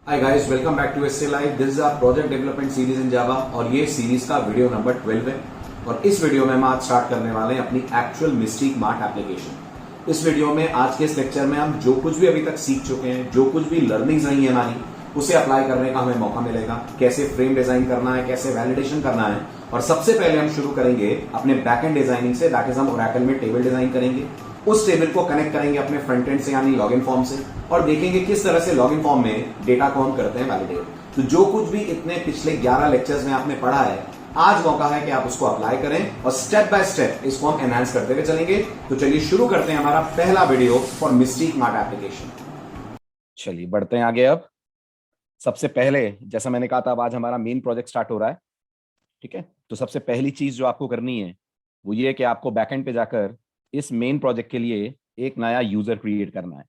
Hi guys, welcome back to SA live. This is our project development series in Java और ये series का video number 12 है। और इस वीडियो में हम आज स्टार्ट करने वाले हैं अपनी एक्चुअल मिस्टीक मार्ट एप्लीकेशन। इस वीडियो में, आज के इस लेक्चर में, हम जो कुछ भी अभी तक सीख चुके हैं, जो कुछ भी लर्निंग्स रही है हमारी, उसे अप्लाई करने का हमें मौका मिलेगा। कैसे फ्रेम डिजाइन करना है, कैसे वैलिडेशन करना है। और सबसे पहले हम शुरू करेंगे अपने बैकएंड डिजाइनिंग से। दैट इज, हम ओरेकल में टेबल डिजाइन करेंगे। उस टेबल को कनेक्ट करेंगे अपने फ्रंट एंड से, यानी लॉगिन फॉर्म से, और देखेंगे किस तरह से लॉगिन फॉर्म में डेटा को हम करते हैं वैलिडेट। तो जो कुछ भी इतने पिछले 11 लेक्चर्स में आपने पढ़ा है, आज मौका है कि आप उसको अप्लाई करें और स्टेप बाय स्टेप इसको हम एनहांस करते हुए चलेंगे। तो चलिए शुरू करते हैं हमारा पहला video for Mystique mart application. चलिए बढ़ते हैं आगे। अब सबसे पहले, जैसा मैंने कहा था, अब आज हमारा मेन प्रोजेक्ट स्टार्ट हो रहा है। ठीक है, तो सबसे पहली चीज जो आपको करनी है वो ये है कि आपको बैकएंड पे जाकर इस मेन प्रोजेक्ट के लिए एक नया यूजर क्रिएट करना है।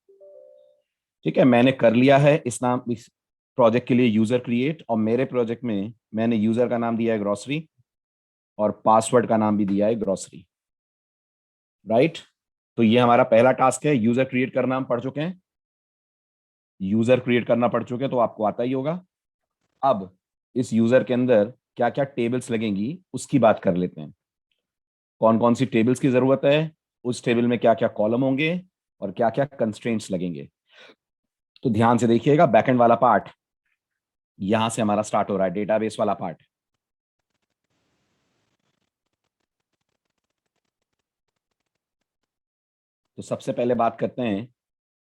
ठीक है, मैंने कर लिया है इस प्रोजेक्ट के लिए यूजर क्रिएट, और मेरे प्रोजेक्ट में मैंने यूजर का नाम दिया है ग्रोसरी और पासवर्ड का नाम भी दिया है ग्रोसरी। राइट, तो ये हमारा पहला टास्क है। यूजर क्रिएट करना हम पढ़ चुके हैं, यूजर क्रिएट करना पढ़ चुके हैं, तो आपको आता ही होगा। अब इस यूजर के अंदर क्या क्या टेबल्स लगेंगी उसकी बात कर लेते हैं। कौन कौन सी टेबल्स की जरूरत है, उस टेबल में क्या क्या कॉलम होंगे और क्या क्या कंस्ट्रेंट्स लगेंगे। तो ध्यान से देखिएगा, बैकएंड वाला पार्ट यहां से हमारा स्टार्ट हो रहा है, डेटाबेस वाला पार्ट। तो सबसे पहले बात करते हैं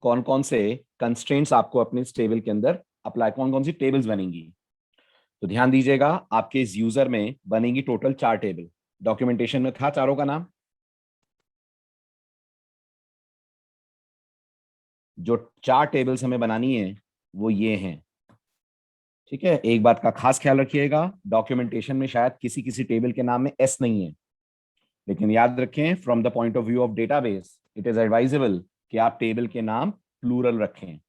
कौन कौन से कंस्ट्रेंट्स आपको अपने इस टेबल के अंदर अप्लाई, कौन कौन सी टेबल्स बनेंगी। तो ध्यान दीजिएगा, आपके इस यूजर में बनेंगी टोटल 4 टेबल। डॉक्यूमेंटेशन में था चारों का नाम। जो 4 टेबल्स हमें बनानी है वो ये हैं। ठीक है, एक बात का खास ख्याल रखिएगा, डॉक्यूमेंटेशन में शायद किसी किसी टेबल के नाम में एस नहीं है, लेकिन याद रखें from the point of view of database it is advisable कि आप टेबल के नाम प्लूरल रखें।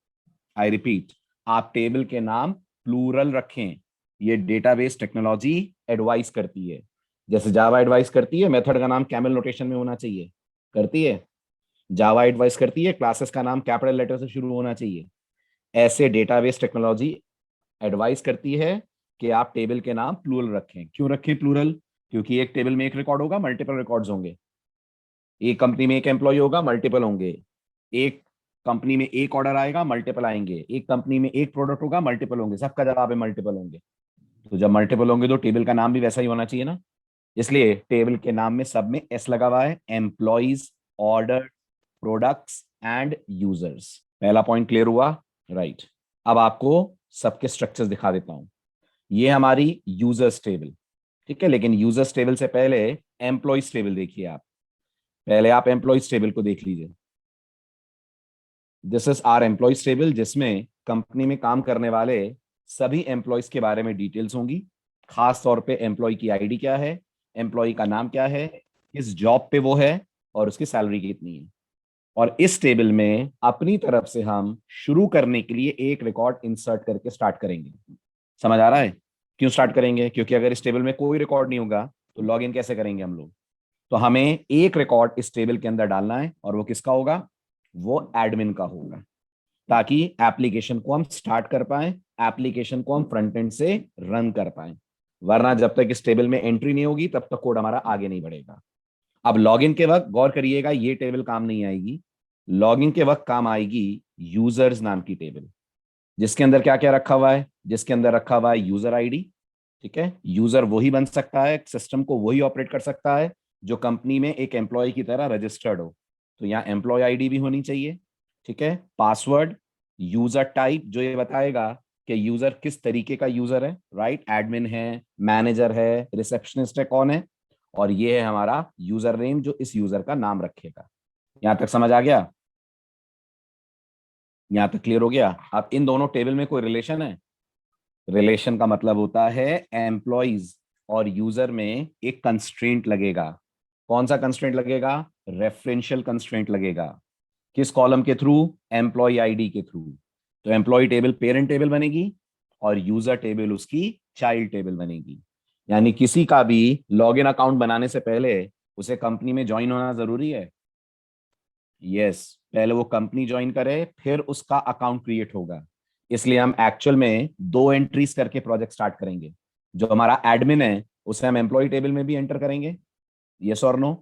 आई रिपीट, आप टेबल के नाम प्लूरल रखें। ये डेटाबेस टेक्नोलॉजी एडवाइस करती है, जैसे जावा एडवाइस करती है मेथड का नाम कैमल नोटेशन में होना चाहिए, करती है। जावा एडवाइस करती है क्लासेस का नाम कैपिटल लेटर से शुरू होना चाहिए। ऐसे डेटाबेस टेक्नोलॉजी एडवाइस करती है कि आप टेबल के नाम प्लूरल रखें। क्यों रखें प्लूरल? क्योंकि एक टेबल में एक रिकॉर्ड होगा, मल्टीपल रिकॉर्ड्स होंगे। एक कंपनी में एक एम्प्लॉय होगा, मल्टीपल होंगे। एक कंपनी में एक ऑर्डर आएगा, मल्टीपल आएंगे। एक कंपनी में एक प्रोडक्ट होगा, मल्टीपल होंगे। सबका जवाब है मल्टीपल होंगे। तो जब मल्टीपल होंगे तो टेबल का नाम भी वैसा ही होना चाहिए ना। इसलिए टेबल के नाम में सब में एस लगा हुआ है, employees, order, products and users. पहला पॉइंट क्लियर हुआ? राइट। अब आपको सबके स्ट्रक्चर्स दिखा देता हूं। ये हमारी यूजर्स टेबल। ठीक है, लेकिन यूजर्स टेबल से पहले एम्प्लॉइज टेबल देखिए आप। पहले आप एम्प्लॉइज टेबल को देख लीजिए। This is our employees table, जिसमें कंपनी में काम करने वाले सभी एम्प्लॉइज के बारे में डिटेल्स होंगी। खास तौर पे एम्प्लॉय की आईडी क्या है, एम्प्लॉय का नाम क्या है, किस जॉब पे वो है, और उसकी सैलरी कितनी है। और इस टेबल में अपनी तरफ से हम शुरू करने के लिए एक रिकॉर्ड इंसर्ट करके स्टार्ट करेंगे। समझ आ रहा है? क्यों स्टार्ट करेंगे? क्योंकि अगर इस टेबल में कोई रिकॉर्ड नहीं होगा तो लॉग इन कैसे करेंगे हम लोग। तो हमें एक रिकॉर्ड इस टेबल के अंदर डालना है, और वो किसका होगा? वो एडमिन का होगा, ताकि एप्लीकेशन को हम स्टार्ट कर पाए, एप्लीकेशन को हम फ्रंट एंड से रन कर पाए। वरना जब तक इस टेबल में एंट्री नहीं होगी तब तक कोड हमारा आगे नहीं बढ़ेगा। अब लॉगिन के वक्त गौर करिएगा, ये टेबल काम नहीं आएगी। लॉगिन के वक्त काम आएगी यूजर्स नाम की टेबल, जिसके अंदर क्या क्या रखा हुआ है? जिसके अंदर रखा हुआ है यूजर आईडी। ठीक है, यूजर वही बन सकता है, सिस्टम को वही ऑपरेट कर सकता है जो कंपनी में एक एम्प्लॉय की तरह रजिस्टर्ड हो। तो यहाँ एम्प्लॉय आईडी भी होनी चाहिए। ठीक है, पासवर्ड, यूजर टाइप जो ये बताएगा कि यूजर किस तरीके का यूजर है। राइट, एडमिन है, मैनेजर है, रिसेप्शनिस्ट है, कौन है। और ये है हमारा यूजर नेम, जो इस यूजर का नाम रखेगा। यहां तक समझ आ गया? यहां तक क्लियर हो गया? अब इन दोनों टेबल में कोई रिलेशन है? रिलेशन का मतलब होता है एम्प्लॉइज और यूजर में एक कंस्ट्रेंट लगेगा। कौन सा कंस्ट्रेंट लगेगा? रेफरेंशियल कंस्ट्रेंट लगेगा। किस कॉलम के थ्रू? एम्प्लॉय आईडी के थ्रू। तो एम्प्लॉय टेबल पेरेंट टेबल बनेगी और यूजर टेबल उसकी चाइल्ड टेबल बनेगी। यानी किसी का भी लॉगिन अकाउंट बनाने से पहले उसे कंपनी में ज्वाइन होना जरूरी है। यस, पहले वो कंपनी ज्वाइन करे, फिर उसका अकाउंट क्रिएट होगा। इसलिए हम एक्चुअल में 2 एंट्रीज करके प्रोजेक्ट स्टार्ट करेंगे। जो हमारा एडमिन है उसे हम एम्प्लॉय टेबल में भी एंटर करेंगे, यस और नो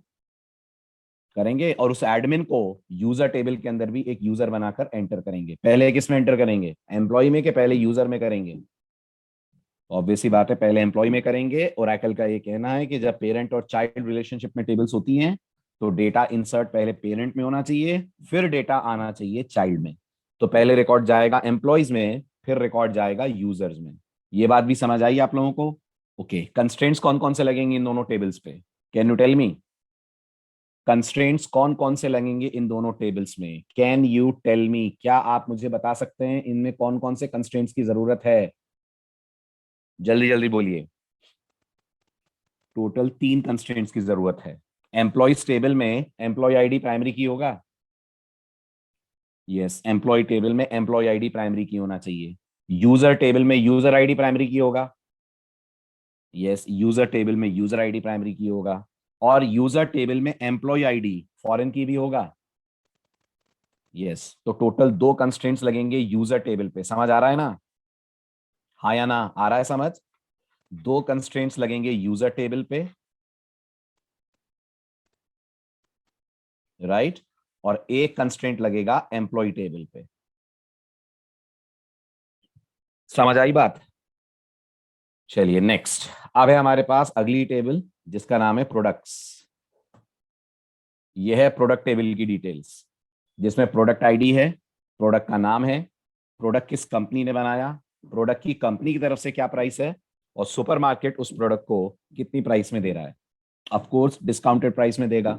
करेंगे, और उस एडमिन को यूजर टेबल के अंदर भी एक यूजर बनाकर एंटर करेंगे। पहले किस में एंटर करेंगे, एम्प्लॉय में, के पहले यूजर में करेंगे? ऑब्वियस सी बात है, पहले एम्प्लॉय में करेंगे। ओरेकल का ये कहना है कि जब पेरेंट और चाइल्ड रिलेशनशिप में टेबल्स होती हैं तो डेटा इंसर्ट पहले पेरेंट में होना चाहिए, फिर डेटा आना चाहिए चाइल्ड में। तो पहले रिकॉर्ड जाएगा एम्प्लॉयज में, फिर रिकॉर्ड जाएगा यूजर्स में। ये बात भी समझ आई आप लोगों को? ओके, कंस्ट्रेंट्स कौन कौन से लगेंगे इन दोनों टेबल्स पे? Can you tell me? Constraints कौन कौन से लगेंगे इन दोनों टेबल्स में? Can you tell me? क्या आप मुझे बता सकते हैं इनमें कौन कौन से कंस्ट्रेंट्स की जरूरत है? जल्दी जल्दी बोलिए। टोटल 3 कंस्ट्रेंट्स की जरूरत है। एम्प्लॉयज टेबल में एम्प्लॉय आईडी प्राइमरी की होगा। यस, एम्प्लॉय टेबल में एम्प्लॉय आईडी प्राइमरी की होना चाहिए। यूजर टेबल में यूजर आईडी प्राइमरी की होगा। यस, यूजर टेबल में यूजर आईडी प्राइमरी की होगा। और यूजर टेबल में एम्प्लॉय आईडी फॉरेन की भी होगा। यस, तो टोटल 2 कंस्ट्रेंट्स लगेंगे यूजर टेबल पे। समझ आ रहा है ना? हाँ या ना? आ रहा है समझ? 2 कंस्ट्रेंट्स लगेंगे यूजर टेबल पे, राइट, और एक कंस्ट्रेंट लगेगा एम्प्लॉय टेबल पे। समझ आई बात? चलिए नेक्स्ट। अब है हमारे पास अगली टेबल जिसका नाम है प्रोडक्ट्स। यह है प्रोडक्ट टेबल की डिटेल्स, जिसमें प्रोडक्ट आईडी है, प्रोडक्ट का नाम है, प्रोडक्ट किस कंपनी ने बनाया, प्रोडक्ट की कंपनी की तरफ से क्या प्राइस है, और सुपरमार्केट उस प्रोडक्ट को कितनी प्राइस में दे रहा है। ऑफ कोर्स डिस्काउंटेड प्राइस में देगा।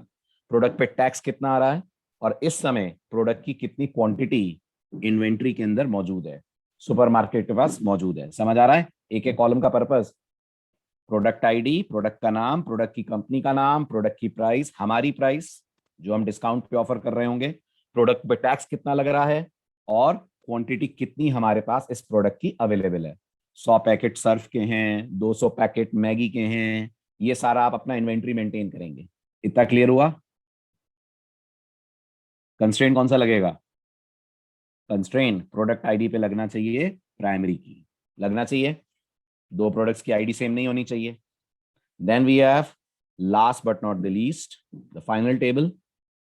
प्रोडक्ट पे टैक्स कितना आ रहा है, और इस समय प्रोडक्ट की कितनी क्वांटिटी इन्वेंट्री के अंदर मौजूद है, सुपरमार्केट के पास मौजूद है। समझ आ रहा है एक एक कॉलम का पर्पस? प्रोडक्ट आईडी, प्रोडक्ट का नाम, प्रोडक्ट की कंपनी का नाम, प्रोडक्ट की प्राइस, हमारी प्राइस जो हम डिस्काउंट पे ऑफर कर रहे होंगे, प्रोडक्ट पे टैक्स कितना लग रहा है, और क्वांटिटी कितनी हमारे पास इस प्रोडक्ट की अवेलेबल है। 100 पैकेट सर्फ के हैं, 200 पैकेट मैगी के हैं, ये सारा आप अपना इन्वेंट्री मेंटेन करेंगे। इतना क्लियर हुआ? कंस्ट्रेंट कौन सा लगेगा? कंस्ट्रेंट प्रोडक्ट आईडी पे लगना चाहिए प्राइमरी की, लगना चाहिए। 2 प्रोडक्ट्स की आईडी सेम नहीं होनी चाहिए। Then we have last but not the least the final table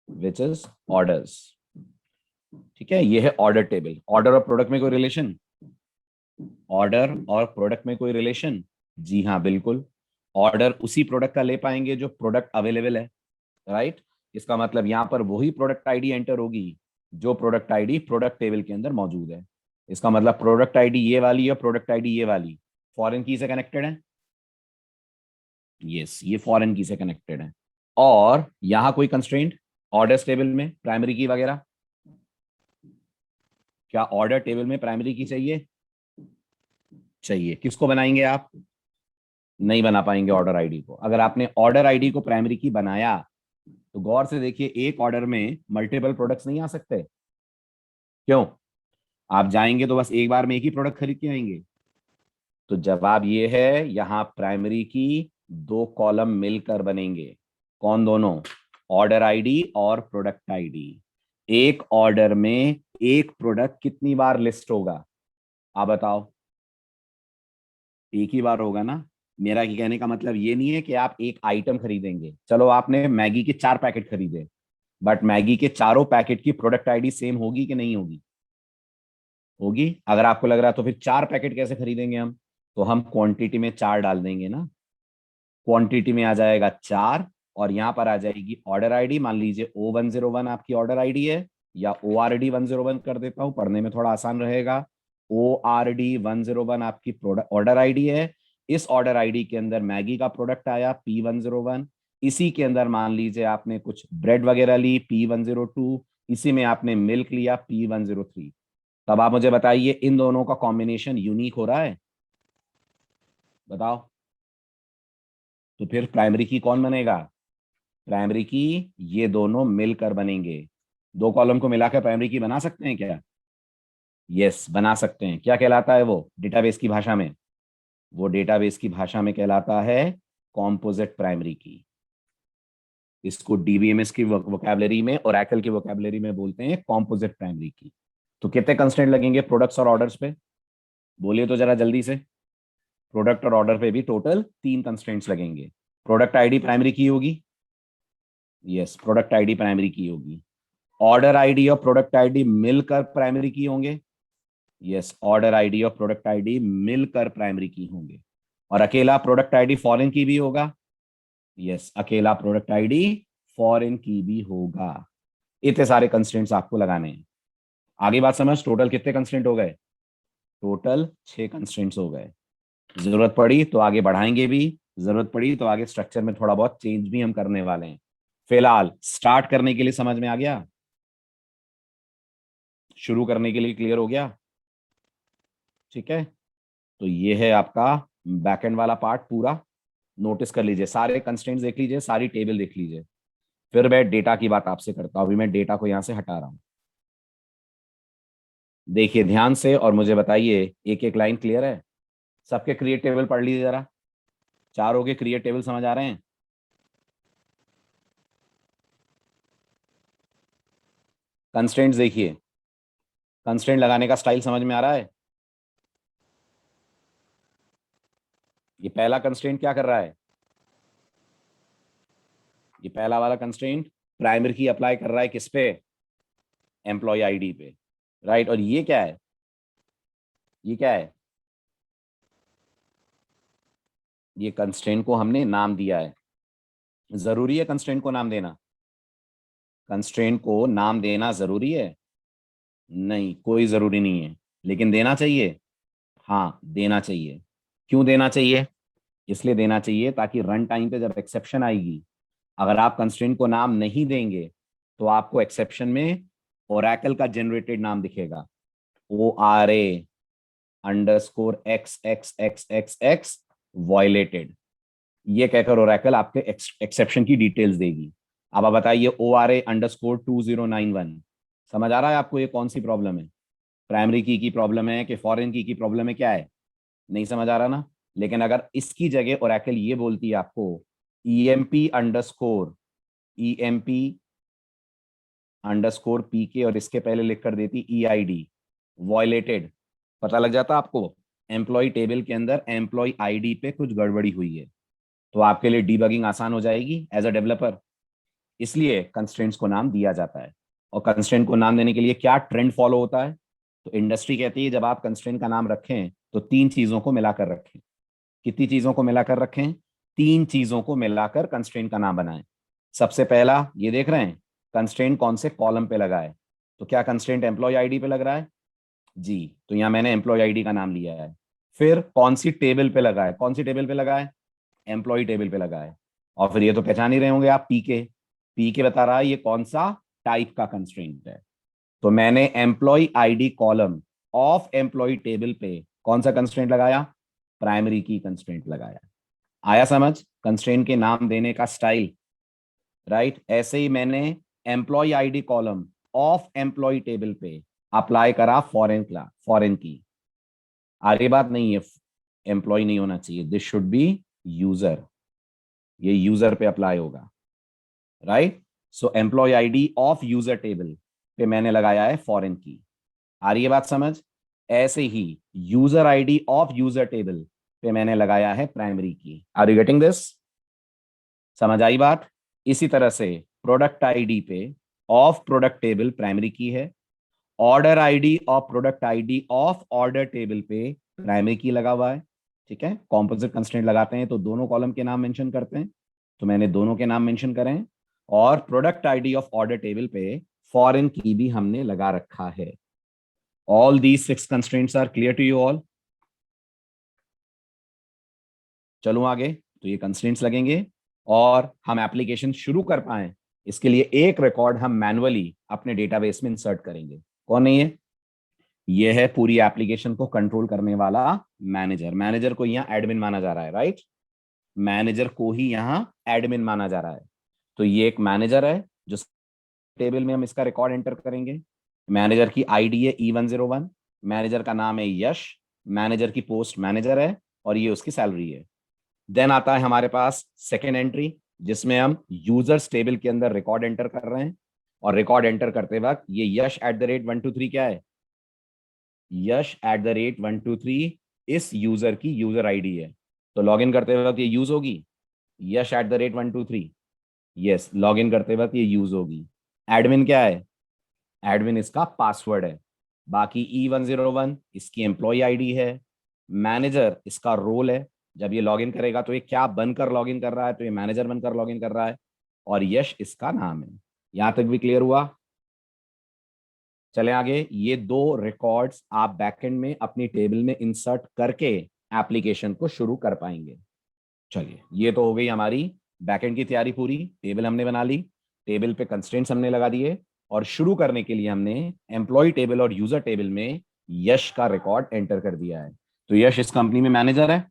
which is orders। ठीक है, ये है ऑर्डर टेबल। ऑर्डर और प्रोडक्ट में कोई रिलेशन? ऑर्डर और प्रोडक्ट में कोई रिलेशन? जी हाँ, बिल्कुल। ऑर्डर उसी प्रोडक्ट का ले पाएंगे जो प्रोडक्ट अवेलेबल है, राइट। इसका मतलब यहां पर वही प्रोडक्ट आईडी एंटर होगी जो प्रोडक्ट आईडी प्रोडक्ट टेबल के अंदर मौजूद है। इसका मतलब प्रोडक्ट आईडी ये वाली है, प्रोडक्ट आईडी ये वाली फॉरेन की से कनेक्टेड है। यस, ये फॉरेन की से कनेक्टेड है। और यहां कोई कंस्ट्रेंट ऑर्डर्स टेबल में प्राइमरी की वगैरह? क्या ऑर्डर टेबल में प्राइमरी की चाहिए? चाहिए। किसको बनाएंगे आप? नहीं बना पाएंगे ऑर्डर आईडी को। अगर आपने ऑर्डर आईडी को प्राइमरी की बनाया तो गौर से देखिए, एक ऑर्डर में मल्टीपल प्रोडक्ट्स नहीं आ सकते। क्यों? आप जाएंगे तो बस एक बार में एक ही प्रोडक्ट खरीद के आएंगे। तो जवाब ये है, यहां प्राइमरी की 2 कॉलम मिलकर बनेंगे। कौन दोनों? ऑर्डर आईडी और प्रोडक्ट आईडी। एक ऑर्डर में एक प्रोडक्ट कितनी बार लिस्ट होगा, आप बताओ? एक ही बार होगा ना। मेरा कहने का मतलब ये नहीं है कि आप एक आइटम खरीदेंगे। चलो आपने मैगी के 4 पैकेट खरीदे, बट मैगी के चारों पैकेट की प्रोडक्ट आईडी सेम होगी कि नहीं होगी? होगी। अगर आपको लग रहा है तो फिर 4 पैकेट कैसे खरीदेंगे हम? तो हम क्वांटिटी में 4 डाल देंगे ना। क्वांटिटी में आ जाएगा 4, और यहां पर आ जाएगी ऑर्डर आईडी। मान लीजिए O101 आपकी ऑर्डर आईडी है, या ORD101 कर देता हूं, पढ़ने में थोड़ा आसान रहेगा। ORD101 आपकी प्रोडक्ट ऑर्डर आईडी है। इस ऑर्डर आईडी के अंदर मैगी का प्रोडक्ट आया P101। इसी के अंदर मान लीजिए आपने कुछ ब्रेड वगैरह ली P102। इसी में आपने मिल्क लिया P103। तब आप मुझे बताइए, इन दोनों का कॉम्बिनेशन यूनिक हो रहा है? बताओ। तो फिर प्राइमरी की कौन बनेगा? प्राइमरी की ये दोनों मिलकर बनेंगे। 2 कॉलम को मिलाकर प्राइमरी की बना सकते हैं क्या? यस, बना सकते हैं। क्या कहलाता है वो डेटाबेस की भाषा में? वो डेटाबेस की भाषा में कहलाता है कॉम्पोजिट प्राइमरी की। इसको डीबीएमएस की वोकैबुलरी में, ओरेकल की वोकैबुलरी में बोलते हैं कॉम्पोजिट प्राइमरी की। तो कितने कंस्ट्रेंट लगेंगे प्रोडक्ट्स और ऑर्डर्स पे? बोलिए तो जरा जल्दी से। प्रोडक्ट और ऑर्डर पे भी टोटल 3 कंस्ट्रेंट्स लगेंगे। प्रोडक्ट आईडी प्राइमरी की होगी, यस, प्रोडक्ट आईडी प्राइमरी की होगी। ऑर्डर आईडी और प्रोडक्ट आईडी मिलकर प्राइमरी की होंगे, यस, ऑर्डर आईडी और प्रोडक्ट आईडी मिलकर प्राइमरी की होंगे। और अकेला प्रोडक्ट आईडी फॉरेन की भी होगा, यस, अकेला प्रोडक्ट आईडी फॉरेन की भी होगा। इतने सारे कंस्ट्रेंट्स आपको लगाने हैं। आगे बात समझ, टोटल कितने कंस्ट्रेंट हो गए? टोटल 6 कंस्ट्रेंट्स हो गए। जरूरत पड़ी तो आगे बढ़ाएंगे भी, जरूरत पड़ी तो आगे स्ट्रक्चर में थोड़ा बहुत चेंज भी हम करने वाले हैं। फिलहाल स्टार्ट करने के लिए समझ में आ गया? शुरू करने के लिए क्लियर हो गया? ठीक है, तो ये है आपका बैकएंड वाला पार्ट पूरा। नोटिस कर लीजिए, सारे कंस्ट्रेंट्स देख लीजिए, सारी टेबल देख लीजिए। फिर मैं डेटा की बात आपसे करता हूं। अभी मैं डेटा को यहां से हटा रहा हूं। देखिए ध्यान से और मुझे बताइए, एक एक लाइन क्लियर है? सबके क्रिएट टेबल पढ़ लीजिए जरा। चारों के क्रिएट टेबल समझ आ रहे हैं? कंस्ट्रेंट्स देखिए, कंस्ट्रेंट लगाने का स्टाइल समझ में आ रहा है? ये पहला कंस्ट्रेंट क्या कर रहा है? ये पहला वाला कंस्ट्रेंट प्राइमरी की अप्लाई कर रहा है किस पे? एम्प्लॉय आईडी पे, राइट। और ये क्या है? ये क्या है? ये कंस्ट्रेंट को हमने नाम दिया है। जरूरी है कंस्ट्रेंट को नाम देना? कंस्ट्रेंट को नाम देना जरूरी है? नहीं, कोई जरूरी नहीं है, लेकिन देना चाहिए। हाँ, देना चाहिए। क्यों देना चाहिए? इसलिए देना चाहिए ताकि रन टाइम पे जब एक्सेप्शन आएगी, अगर आप कंस्ट्रेंट को नाम नहीं देंगे तो आपको एक्सेप्शन में ओरेकल का जनरेटेड नाम दिखेगा, ORA_XXXXX वायलेटेड। ये कहकर ओरेकल आपके एक्सेप्शन की डिटेल्स देगी। अब आप बताइए, ORA_2091, समझ आ रहा है आपको ये कौन सी प्रॉब्लम है? प्राइमरी की प्रॉब्लम है कि फॉरेन की प्रॉब्लम है, क्या है? नहीं समझ आ रहा ना? लेकिन अगर इसकी जगह ओरेकल ये बोलती है आपको EMP_PK और इसके पहले लिख कर देती EID वायलेटेड, पता लग जाता आपको एम्प्लॉय टेबल के अंदर एम्प्लॉय आईडी पे कुछ गड़बड़ी हुई है, तो आपके लिए डीबगिंग आसान हो जाएगी एज अ डेवलपर। इसलिए कंस्ट्रेंट्स को नाम दिया जाता है। और कंस्ट्रेंट को नाम देने के लिए क्या ट्रेंड फॉलो होता है? तो इंडस्ट्री कहती है जब आप कंस्ट्रेंट का नाम रखें तो 3 चीजों को मिलाकर रखें। कितनी चीजों को मिलाकर रखें? 3 चीजों को मिलाकर कंस्ट्रेंट का नाम बनाएं। सबसे पहला ये देख रहे हैं, कंस्ट्रेंट कौन से कॉलम पे लगा है? तो क्या कंस्ट्रेंट एम्प्लॉय आईडी पे लग रहा है? जी, तो यहां मैंने एम्प्लॉय आईडी का नाम लिया है। फिर कौन सी टेबल पे लगा है? कौन सी टेबल पे लगा है? एम्प्लॉय टेबल पे लगा है। और फिर ये तो पहचान ही रहे होंगे आप, पीके। पीके बता रहा है ये कौन सा टाइप का कंस्ट्रेंट है। तो मैंने employ ID column of employ table पे कौन सा कंस्ट्रेंट लगाया? प्राइमरी की कंस्ट्रेंट लगाया। आया समझ कंस्ट्रेंट के नाम देने का स्टाइल, राइट? ऐसे ही मैंने employ ID column of employ table पे अप्लाई करा फॉरेन की। आगे बात नहीं है, एम्प्लॉय नहीं होना चाहिए, दिस शुड बी यूजर। ये यूजर पे अप्लाई होगा, right? So employ ID of user table पे मैंने लगाया है फॉरेन की। आ रही है बात समझ? ऐसे ही user ID of user table पे मैंने लगाया है primary key. Are you getting this? समझ आई बात? इसी तरह से प्रोडक्ट आईडी पे of product table primary key है, order ID of product ID of order table पे प्राइमरी की लगा हुआ है। ठीक है, कॉम्पोजिट कंस्ट्रेंट लगाते हैं तो दोनों कॉलम के नाम मेंशन करते हैं, तो मैंने दोनों के नाम मेंशन करें। और product ID of order table पे फॉरेन की भी हमने लगा रखा है। All these 6 constraints are clear to you all? चलो आगे, तो ये कंस्ट्रेंट्स लगेंगे और हम एप्लीकेशन शुरू कर पाए इसके लिए एक रिकॉर्ड हम मैनुअली अपने डेटाबेस में इंसर्ट करेंगे। कौन है ये? ये है पूरी एप्लीकेशन को कंट्रोल करने वाला मैनेजर। मैनेजर को यहाँ एडमिन माना जा रहा है, राइट? मैनेजर को ही यहाँ एडमिन माना जा रहा है। तो ये एक मैनेजर है जो टेबल में हम इसका रिकॉर्ड एंटर करेंगे। मैनेजर की आईडी है E101, मैनेजर का नाम है यश, मैनेजर की पोस्ट मैनेजर है और ये उसकी सैलरी है। देन आता है हमारे पास सेकेंड एंट्री जिसमें हम यूजर्स टेबल के अंदर रिकॉर्ड एंटर कर रहे हैं। और रिकॉर्ड एंटर करते वक्त ये यश @123 क्या है? यश@123 इस यूजर की यूजर आईडी है, तो लॉगिन करते वक्त ये यूज होगी। यश@123, यस, लॉगिन करते वक्त ये यूज होगी। एडमिन क्या है? एडमिन इसका पासवर्ड है। बाकी E101 इसकी एम्प्लॉय आईडी है। मैनेजर इसका रोल है, जब ये लॉगिन करेगा तो ये क्या बनकर लॉगिन कर रहा है, तो ये मैनेजर बनकर लॉगिन कर रहा है। और यश इसका नाम है। यहां तक भी क्लियर हुआ? चले आगे। ये दो रिकॉर्ड्स आप बैकएंड में अपनी टेबल में इंसर्ट करके एप्लीकेशन को शुरू कर पाएंगे। चलिए, ये तो हो गई हमारी बैकएंड की तैयारी पूरी। टेबल हमने बना ली, टेबल पे कंस्ट्रेंट्स हमने लगा दिए, और शुरू करने के लिए हमने एम्प्लॉय टेबल और यूजर टेबल में यश का रिकॉर्ड एंटर कर दिया है। तो यश इस कंपनी में मैनेजर है।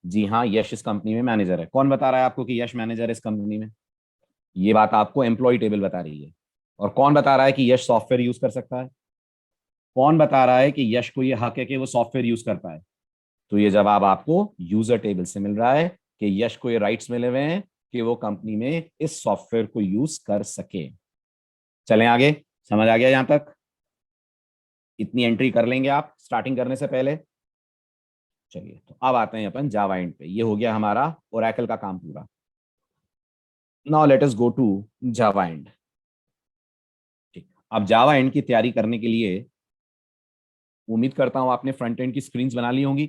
जी हाँ, यश इस कंपनी में मैनेजर है। कौन बता रहा है आपको कि यश मैनेजर है इस कंपनी में? ये बात आपको एम्प्लॉय टेबल बता रही है। और कौन बता रहा है कि यश सॉफ्टवेयर यूज कर सकता है? कौन बता रहा है कि यश को ये हक है कि वो सॉफ्टवेयर यूज कर पाए? तो ये जवाब आपको यूजर टेबल से मिल रहा है कि यश को ये राइट्स मिले हुए हैं कि वो कंपनी में इस सॉफ्टवेयर को यूज कर सके। चलें आगे। समझ आ गया यहां तक? इतनी एंट्री कर लेंगे आप स्टार्टिंग करने से पहले। चलिए, तो अब आते हैं अपन जावा एंड पे। ये हो गया हमारा ओरेकल का काम पूरा। Now let us go to Java end. ठीक, अब जावा एंड की तैयारी करने के लिए उम्मीद करता हूं आपने फ्रंट एंड की स्क्रीन्स बना ली होंगी।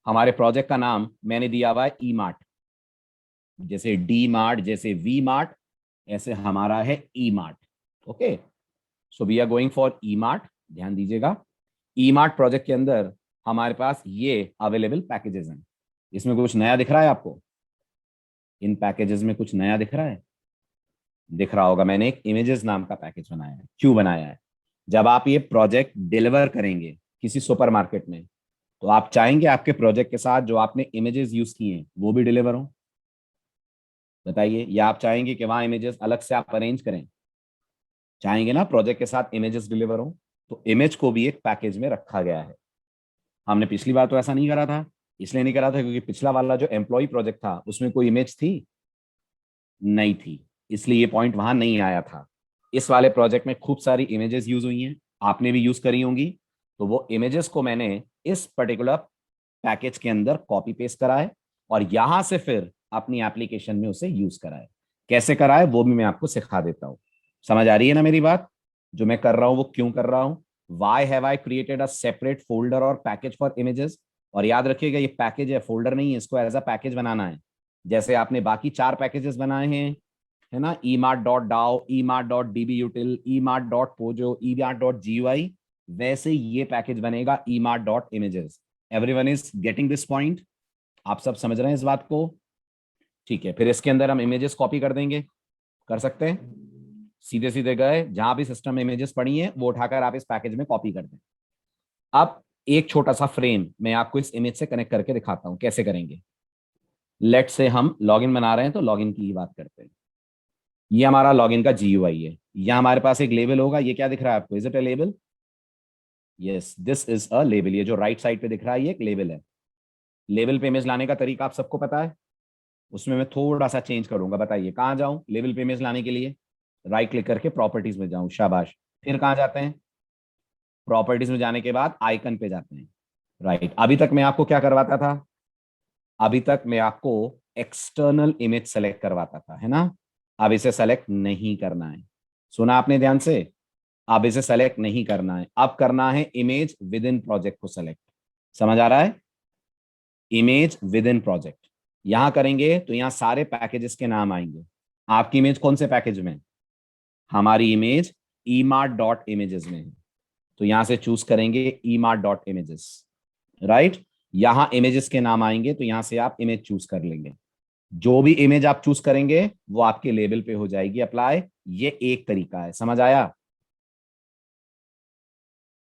हमारे प्रोजेक्ट का नाम मैंने दिया हुआ है ई मार्ट। जैसे डी मार्ट, जैसे वी मार्ट, ऐसे हमारा है E Mart. Okay, so we are going for E Mart. ध्यान दीजिएगा, ई मार्ट प्रोजेक्ट के अंदर हमारे पास ये अवेलेबल पैकेजेस हैं। इसमें कुछ नया दिख रहा है आपको? इन पैकेजेस में कुछ नया दिख रहा है? दिख रहा होगा। मैंने एक इमेजेस नाम का पैकेज बनाया है। क्यों बनाया है? जब आप ये प्रोजेक्ट डिलीवर करेंगे किसी सुपरमार्केट में, तो आप चाहेंगे आपके प्रोजेक्ट के साथ जो आपने इमेजेस यूज किए हैं वो भी डिलीवर हो? बताइए। या आप चाहेंगे कि वहां इमेजेस अलग से आप अरेंज करें? चाहेंगे ना प्रोजेक्ट के साथ इमेजेस डिलीवर हो। तो इमेज को भी एक पैकेज में रखा गया है। हमने पिछली बार तो ऐसा नहीं करा था। इसलिए नहीं करा था क्योंकि पिछला वाला जो एम्प्लॉय प्रोजेक्ट था उसमें कोई इमेज थी नहीं थी, इसलिए ये पॉइंट वहां नहीं आया था। इस वाले प्रोजेक्ट में खूब सारी इमेजेस यूज हुई हैं, आपने भी यूज करी होंगी। तो वो इमेजेस को मैंने इस पर्टिकुलर पैकेज के अंदर कॉपी पेस्ट करा है, और यहां से फिर अपनी एप्लीकेशन में उसे यूज करा है। कैसे करा है वो भी मैं आपको सिखा देता हूं। समझ आ रही है ना मेरी बात? जो मैं कर रहा हूं वो क्यों कर रहा हूं? Why have I created a separate folder और पैकेज फॉर इमेजेस? और याद रखिएगा, ये पैकेज है, फोल्डर नहीं है। इसको एज अ पैकेज बनाना है, जैसे आपने बाकी 4 पैकेजेस बनाए हैं, है ना? emart.dao, emart.dbutil, emart.pojo, emart.gui, वैसे ये पैकेज बनेगा emart.images। Everyone is getting this point? आप सब समझ रहे हैं इस बात को? ठीक है, फिर इसके अंदर हम इमेजेस कॉपी कर देंगे। कर सकते हैं, सीधे सीधे गए जहां भी सिस्टम में इमेजेस पड़ी हैं वो उठाकर आप इस पैकेज में कॉपी कर दें। अब एक छोटा सा फ्रेम मैं आपको इस इमेज से कनेक्ट करके दिखाता हूं कैसे करेंगे। लेट से हम लॉगिन बना रहे हैं, तो लॉगिन की ही बात करते हैं। ये हमारा लॉगिन का GUI है। यहाँ हमारे पास एक लेबल होगा। ये क्या दिख रहा है आपको? Is it a label? Yes, this is a label. ये जो राइट साइड पे दिख रहा है ये एक लेबल है। लेबल पे इमेज लाने का तरीका आप सबको पता है। उसमें मैं थोड़ा सा चेंज करूंगा। बताइए कहाँ जाऊं लेबल पे इमेज लाने के लिए? राइट क्लिक करके प्रॉपर्टीज में जाऊं, शाबाश। फिर कहाँ जाते हैं? प्रॉपर्टीज में जाने के बाद आइकन पे जाते हैं। राइट। अभी तक मैं आपको क्या करवाता था? अभी तक मैं आपको एक्सटर्नल इमेज सेलेक्ट करवाता था, है ना? अब इसे सेलेक्ट नहीं करना है। सुना आपने ध्यान से? अब इसे सेलेक्ट नहीं करना है, अब करना है इमेज विद इन प्रोजेक्ट को सेलेक्ट। समझ आ रहा है? इमेज विद इन प्रोजेक्ट यहां करेंगे तो यहां सारे पैकेजेस के नाम आएंगे। आपकी इमेज कौन से पैकेज में? हमारी इमेज emart.images में है, तो यहां से चूज करेंगे emart.images। राइट। यहां इमेजेस के नाम आएंगे, तो यहां से आप इमेज चूज कर लेंगे। जो भी इमेज आप चूज करेंगे वो आपके लेबल पे हो जाएगी अप्लाई। ये एक तरीका है। समझ आया?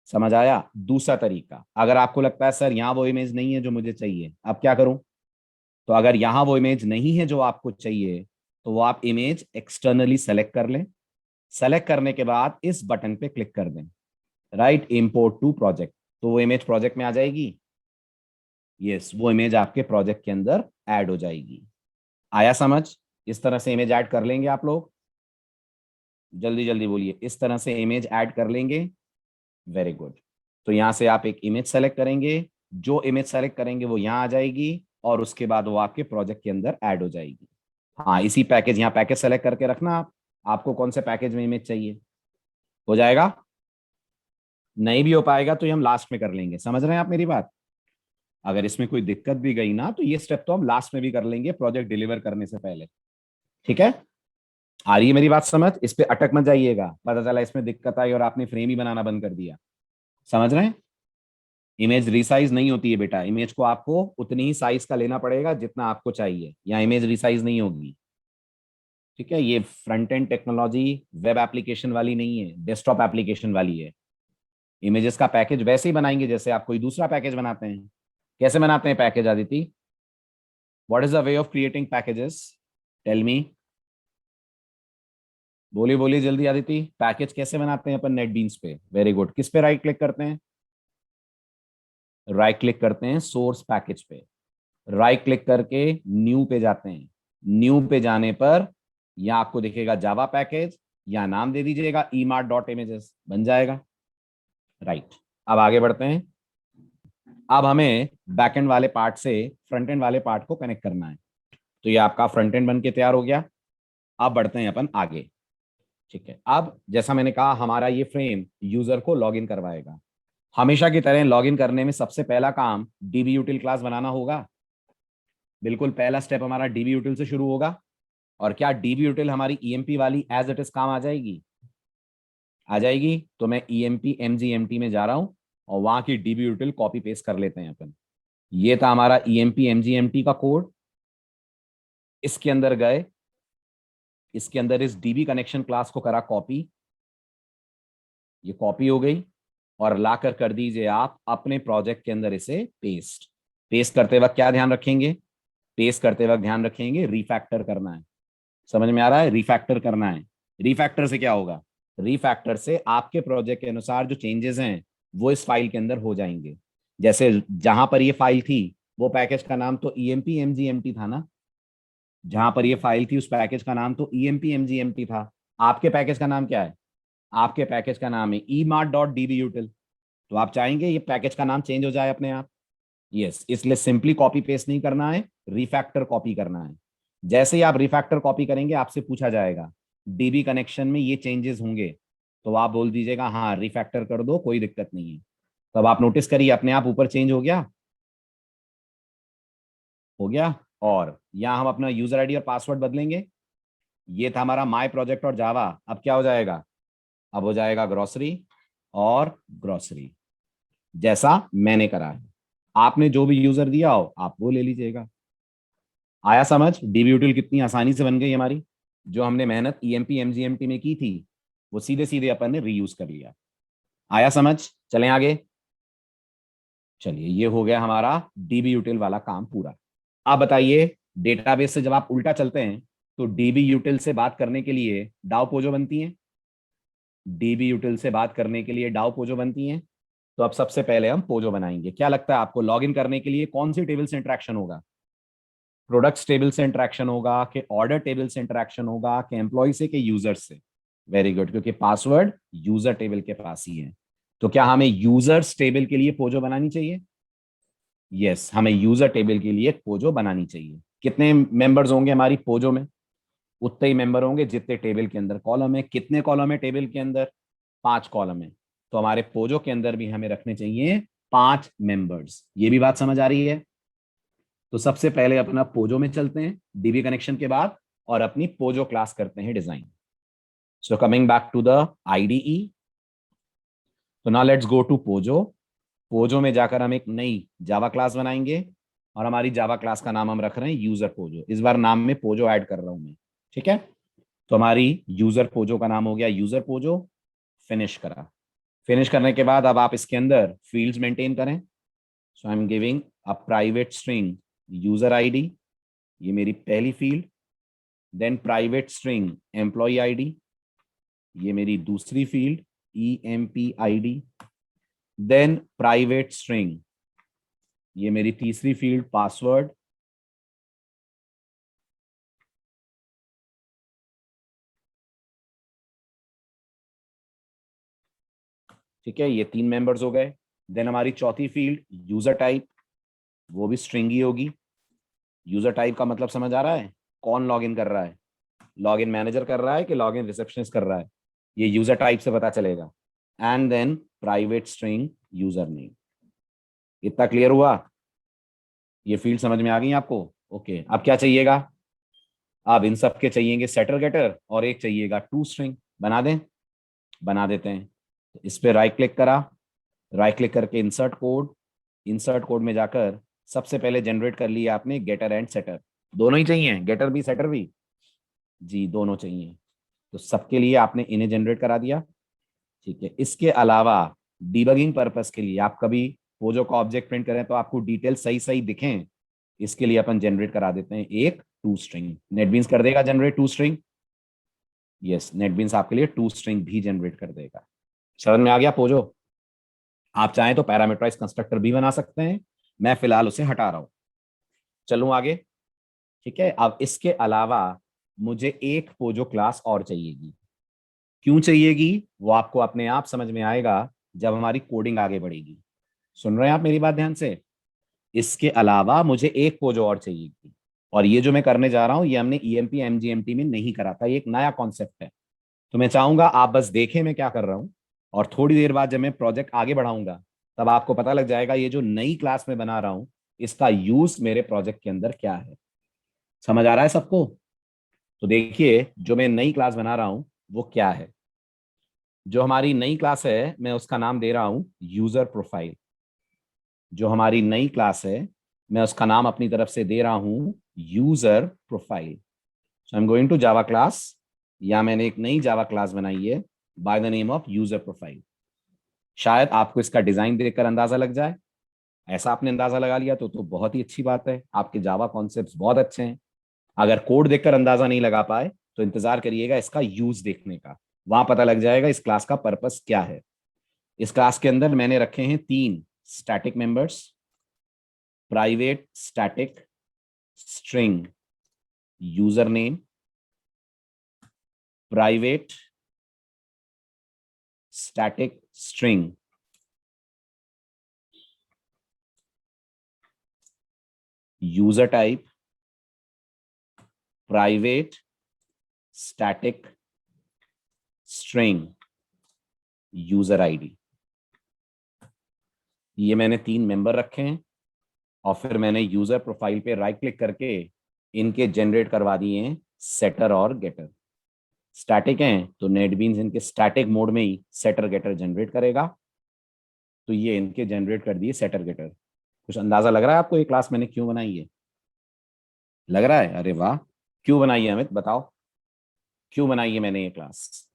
समझ आया? दूसरा तरीका, अगर आपको लगता है सर यहां वो इमेज नहीं है जो मुझे चाहिए, अब क्या करूं? तो अगर यहां वो इमेज नहीं है जो आपको चाहिए, तो वो आप इमेज एक्सटर्नली सेलेक्ट कर लें। सेलेक्ट करने के बाद इस बटन पे क्लिक कर दें, राइट, इंपोर्ट टू प्रोजेक्ट। तो वो इमेज प्रोजेक्ट में आ जाएगी। यस, वो इमेज आपके प्रोजेक्ट के अंदर ऐड हो जाएगी। आया समझ? इस तरह से इमेज ऐड कर लेंगे आप लोग। जल्दी जल्दी बोलिए, इस तरह से इमेज ऐड कर लेंगे। Very good. तो यहां से आप एक इमेज सेलेक्ट करेंगे, जो इमेज सेलेक्ट करेंगे वो यहाँ आ जाएगी और उसके बाद वो आपके प्रोजेक्ट के अंदर ऐड हो जाएगी। हाँ, इसी पैकेज, यहाँ पैकेज सेलेक्ट करके रखना आप, आपको कौन से पैकेज में इमेज चाहिए। हो जाएगा। नहीं भी हो पाएगा तो ये हम लास्ट में कर लेंगे, समझ रहे हैं आप मेरी बात। अगर इसमें कोई दिक्कत भी गई ना तो ये स्टेप तो हम लास्ट में भी कर लेंगे, प्रोजेक्ट डिलीवर करने से पहले। ठीक है, आ रही है मेरी बात समझ, इस पे अटक मत जाइएगा, पता चला इसमें दिक्कत आई और आपने फ्रेम ही बनाना बंद कर दिया। समझ रहे हैं। इमेज रिसाइज नहीं होती है बेटा, इमेज को आपको उतनी ही साइज का लेना पड़ेगा जितना आपको चाहिए, या इमेज रिसाइज नहीं होगी। ठीक है, ये front end technology web application वाली नहीं है, डेस्कटॉप एप्लीकेशन वाली है। इमेजेस का पैकेज वैसे ही बनाएंगे जैसे आप कोई दूसरा पैकेज बनाते हैं। कैसे बनाते हैं package Aditi? What is the way of creating packages? Tell me. बोलिए बोलिए जल्दी आदिति, पैकेज कैसे बनाते हैं अपन नेट बीन्स पे? वेरी गुड, किस पे राइट क्लिक करते हैं? राइट क्लिक करते हैं सोर्स पैकेज पे, राइट क्लिक करके न्यू पे जाते हैं। न्यू पे जाने पर यहाँ आपको दिखेगा जावा पैकेज, या नाम दे दीजिएगा emart.images, बन जाएगा। राइट, अब आगे बढ़ते हैं। अब हमें बैकएंड वाले पार्ट से फ्रंट एंड वाले पार्ट को कनेक्ट करना है। तो ये आपका फ्रंट एंड बन के तैयार हो गया। अब बढ़ते हैं अपन आगे। ठीक है, अब जैसा मैंने कहा हमारा ये फ्रेम यूजर को लॉगिन करवाएगा। हमेशा की तरह लॉगिन करने में सबसे पहला काम डीबी यूटिल क्लास बनाना होगा। बिल्कुल पहला स्टेप हमारा डीबी यूटिल से शुरू होगा। और क्या डीबी यूटिल हमारी ईएमपी वाली एज इट इज काम आ जाएगी? आ जाएगी। तो मैं ईएमपी एमजीएमटी में जा रहा हूं और वहां की डीबी यूटिल कॉपी पेस्ट कर लेते हैं अपन। ये था हमारा ईएमपी एमजीएमटी का कोड। इसके अंदर गए, इसके अंदर इस डीबी कनेक्शन क्लास को करा कॉपी, ये कॉपी हो गई। और लाकर कर दीजिए आप अपने प्रोजेक्ट के अंदर इसे पेस्ट। पेस्ट करते वक्त क्या ध्यान रखेंगे? पेस्ट करते वक्त ध्यान रखेंगे रिफैक्टर करना है। समझ में आ रहा है? रिफैक्टर करना है। रिफैक्टर से क्या होगा? रिफैक्टर से आपके प्रोजेक्ट के अनुसार जो चेंजेस हैं वो इस फाइल के अंदर हो जाएंगे। जैसे जहां पर ये फाइल थी वो पैकेज का नाम तो ईएमपी एमजीएमटी था ना। जहां पर ये फाइल थी उस पैकेज का नाम तो ईएमपी एमजीएमटी था। आपके पैकेज का नाम क्या है? आपके पैकेज का नाम है emart.dbutil। तो आप चाहेंगे ये पैकेज का नाम चेंज हो जाए अपने आप? यस, इसलिए सिंपली कॉपी पेस्ट नहीं करना है, रिफैक्टर कॉपी करना है। जैसे ही आप रिफैक्टर कॉपी करेंगे आपसे पूछा जाएगा डीबी कनेक्शन में ये चेंजेस होंगे, तो आप बोल दीजिएगा हाँ रिफैक्टर कर दो, कोई दिक्कत नहीं है। तब आप नोटिस करिए अपने आप ऊपर चेंज हो गया। हो गया। और यहाँ हम अपना यूजर आईडी और पासवर्ड बदलेंगे। ये था हमारा माई प्रोजेक्ट और जावा, अब क्या हो जाएगा? अब हो जाएगा ग्रोसरी और ग्रोसरी, जैसा मैंने करा है। आपने जो भी यूजर दिया हो आप वो ले लीजिएगा। आया समझ? डीबी यूटिल कितनी आसानी से बन गई हमारी। जो हमने मेहनत ईएमपी एमजीएमटी में की थी वो सीधे सीधे अपन ने रीयूज कर लिया। आया समझ? चलें आगे। चलिए, ये हो गया हमारा डीबी यूटिल वाला काम पूरा। आप बताइए, डेटाबेस से जब आप उल्टा चलते हैं तो डीबी यूटिल से बात करने के लिए डाव पोजो बनती है। डीबी यूटिल से बात करने के लिए डाव पोजो बनती है। तो अब सबसे पहले हम पोजो बनाएंगे। क्या लगता है आपको लॉगिन करने के लिए कौन सी टेबल से इंटरेक्शन होगा? प्रोडक्ट्स टेबल से इंटरेक्शन होगा कि ऑर्डर टेबल से इंटरेक्शन होगा कि एम्प्लॉय से कि यूजर से? वेरी गुड, क्योंकि पासवर्ड यूजर टेबल के पास ही है। तो क्या हमें यूजर्स टेबल के लिए पोजो बनानी चाहिए? यस, हमें यूजर टेबल के लिए पोजो बनानी चाहिए। कितने मेंबर्स होंगे हमारी पोजो में? उतने ही मेंबर होंगे जितने टेबल के अंदर कॉलम है। कितने कॉलम है टेबल के अंदर? 5 कॉलम है। तो हमारे पोजो के अंदर भी हमें रखने चाहिए 5 मेंबर्स। ये भी बात समझ आ रही है? तो सबसे पहले अपना पोजो में चलते हैं डीबी कनेक्शन के बाद, और अपनी पोजो क्लास करते हैं design. So coming back to the IDE, तो now let's go to POJO. POJO में जाकर हम एक नई जावा क्लास बनाएंगे, और हमारी जावा क्लास का नाम हम रख रहे हैं यूजर पोजो। इस बार नाम में पोजो ऐड कर रहा हूं मैं। ठीक है, तो हमारी यूजर पोजो का नाम हो गया यूजर पोजो। फिनिश करा। फिनिश करने के बाद अब आप इसके अंदर फील्ड्स मेंटेन करें। So I am giving a private string user ID, ये मेरी पहली field. Then private string employ ID, ये मेरी दूसरी field EMP ID. Then private string, ये मेरी तीसरी फील्ड पासवर्ड। ठीक है, ये 3 मेंबर्स हो गए। देन हमारी चौथी फील्ड यूजर टाइप, वो भी स्ट्रिंग ही होगी। यूजर टाइप का मतलब समझ आ रहा है, कौन लॉग इन कर रहा है, लॉग इन मैनेजर कर रहा है कि लॉग इन रिसेप्शनिस्ट कर रहा है, ये यूजर टाइप से पता चलेगा। And then private string user name. इतना क्लियर हुआ? ये फील्ड समझ में आ गई आपको? ओके, अब क्या चाहिएगा? अब इन सब के चाहिएंगे सेटर गेटर और एक चाहिएगा टू स्ट्रिंग। बना दें? बना देते हैं। तो इस पे राइट क्लिक करा, राइट क्लिक करके इंसर्ट कोड, इंसर्ट कोड में जाकर सबसे पहले जनरेट कर लिया आपने गेटर एंड सेटर। दोनों ही चाहिए, गेटर भी सेटर भी? जी दोनों चाहिए। तो सबके लिए आपने इन्हें जनरेट करा दिया। ठीक है, इसके अलावा डिबगिंग पर्पस के लिए आप कभी पोजो का ऑब्जेक्ट प्रिंट करें तो आपको डिटेल सही सही दिखें, इसके लिए अपन जनरेट करा देते हैं एक टू स्ट्रिंग। नेटबीन्स कर देगा generate to string. Yes, NetBeans आपके लिए टू स्ट्रिंग भी जनरेट कर देगा। समझ में आ गया पोजो? आप चाहें तो पैरामीटराइज कंस्ट्रक्टर भी बना सकते हैं, मैं फिलहाल उसे हटा रहा हूं। चलूं आगे? ठीक है, अब इसके अलावा मुझे एक पोजो क्लास और चाहिएगी। क्यों चाहिएगी वो आपको अपने आप समझ में आएगा जब हमारी कोडिंग आगे बढ़ेगी। सुन रहे हैं आप मेरी बात ध्यान से? इसके अलावा मुझे एक पोजो और चाहिएगी, और ये जो मैं करने जा रहा हूं ये हमने ईएमपी एमजीएमटी में नहीं करा था, ये एक नया कॉन्सेप्ट है। तो मैं चाहूंगा आप बस देखें मैं क्या कर रहा हूं, और थोड़ी देर बाद जब मैं प्रोजेक्ट आगे बढ़ाऊंगा तब आपको पता लग जाएगा ये जो नई क्लास में बना रहा हूं इसका यूज मेरे प्रोजेक्ट के अंदर क्या है। समझ आ रहा है सबको? तो देखिए जो मैं नई क्लास बना रहा हूं वो क्या है। जो हमारी नई क्लास है मैं उसका नाम दे रहा हूं यूजर प्रोफाइल। जो हमारी नई क्लास है मैं उसका नाम अपनी तरफ से दे रहा हूं user profile. So I am going to Java class, या मैंने एक नई जावा क्लास बनाई है by the name of user profile. शायद आपको इसका डिजाइन देखकर अंदाजा लग जाए। ऐसा आपने अंदाजा लगा लिया तो बहुत ही अच्छी बात है, आपके जावा कॉन्सेप्ट्स बहुत अच्छे हैं। अगर कोड देखकर अंदाजा नहीं लगा पाए तो इंतजार करिएगा इसका यूज देखने का, वहां पता लग जाएगा इस क्लास का पर्पस क्या है। इस क्लास के अंदर मैंने रखे हैं तीन static members, private static string user name, private static string user type, private static string user ID. ये मैंने तीन मेंबर रखे हैं, और फिर मैंने यूजर प्रोफाइल पे राइट क्लिक करके इनके जनरेट करवा दिए हैं सेटर और गेटर। स्टैटिक हैं तो नेटबीन्स इनके स्टैटिक मोड में ही सेटर गेटर जनरेट करेगा। तो ये इनके जनरेट कर दिए सेटर गेटर। कुछ अंदाजा लग रहा है आपको ये क्लास मैंने क्यों बनाई है? लग रहा है? अरे वाह, क्यों बनाई है अमित बताओ, क्यों बनाई है मैंने ये क्लास?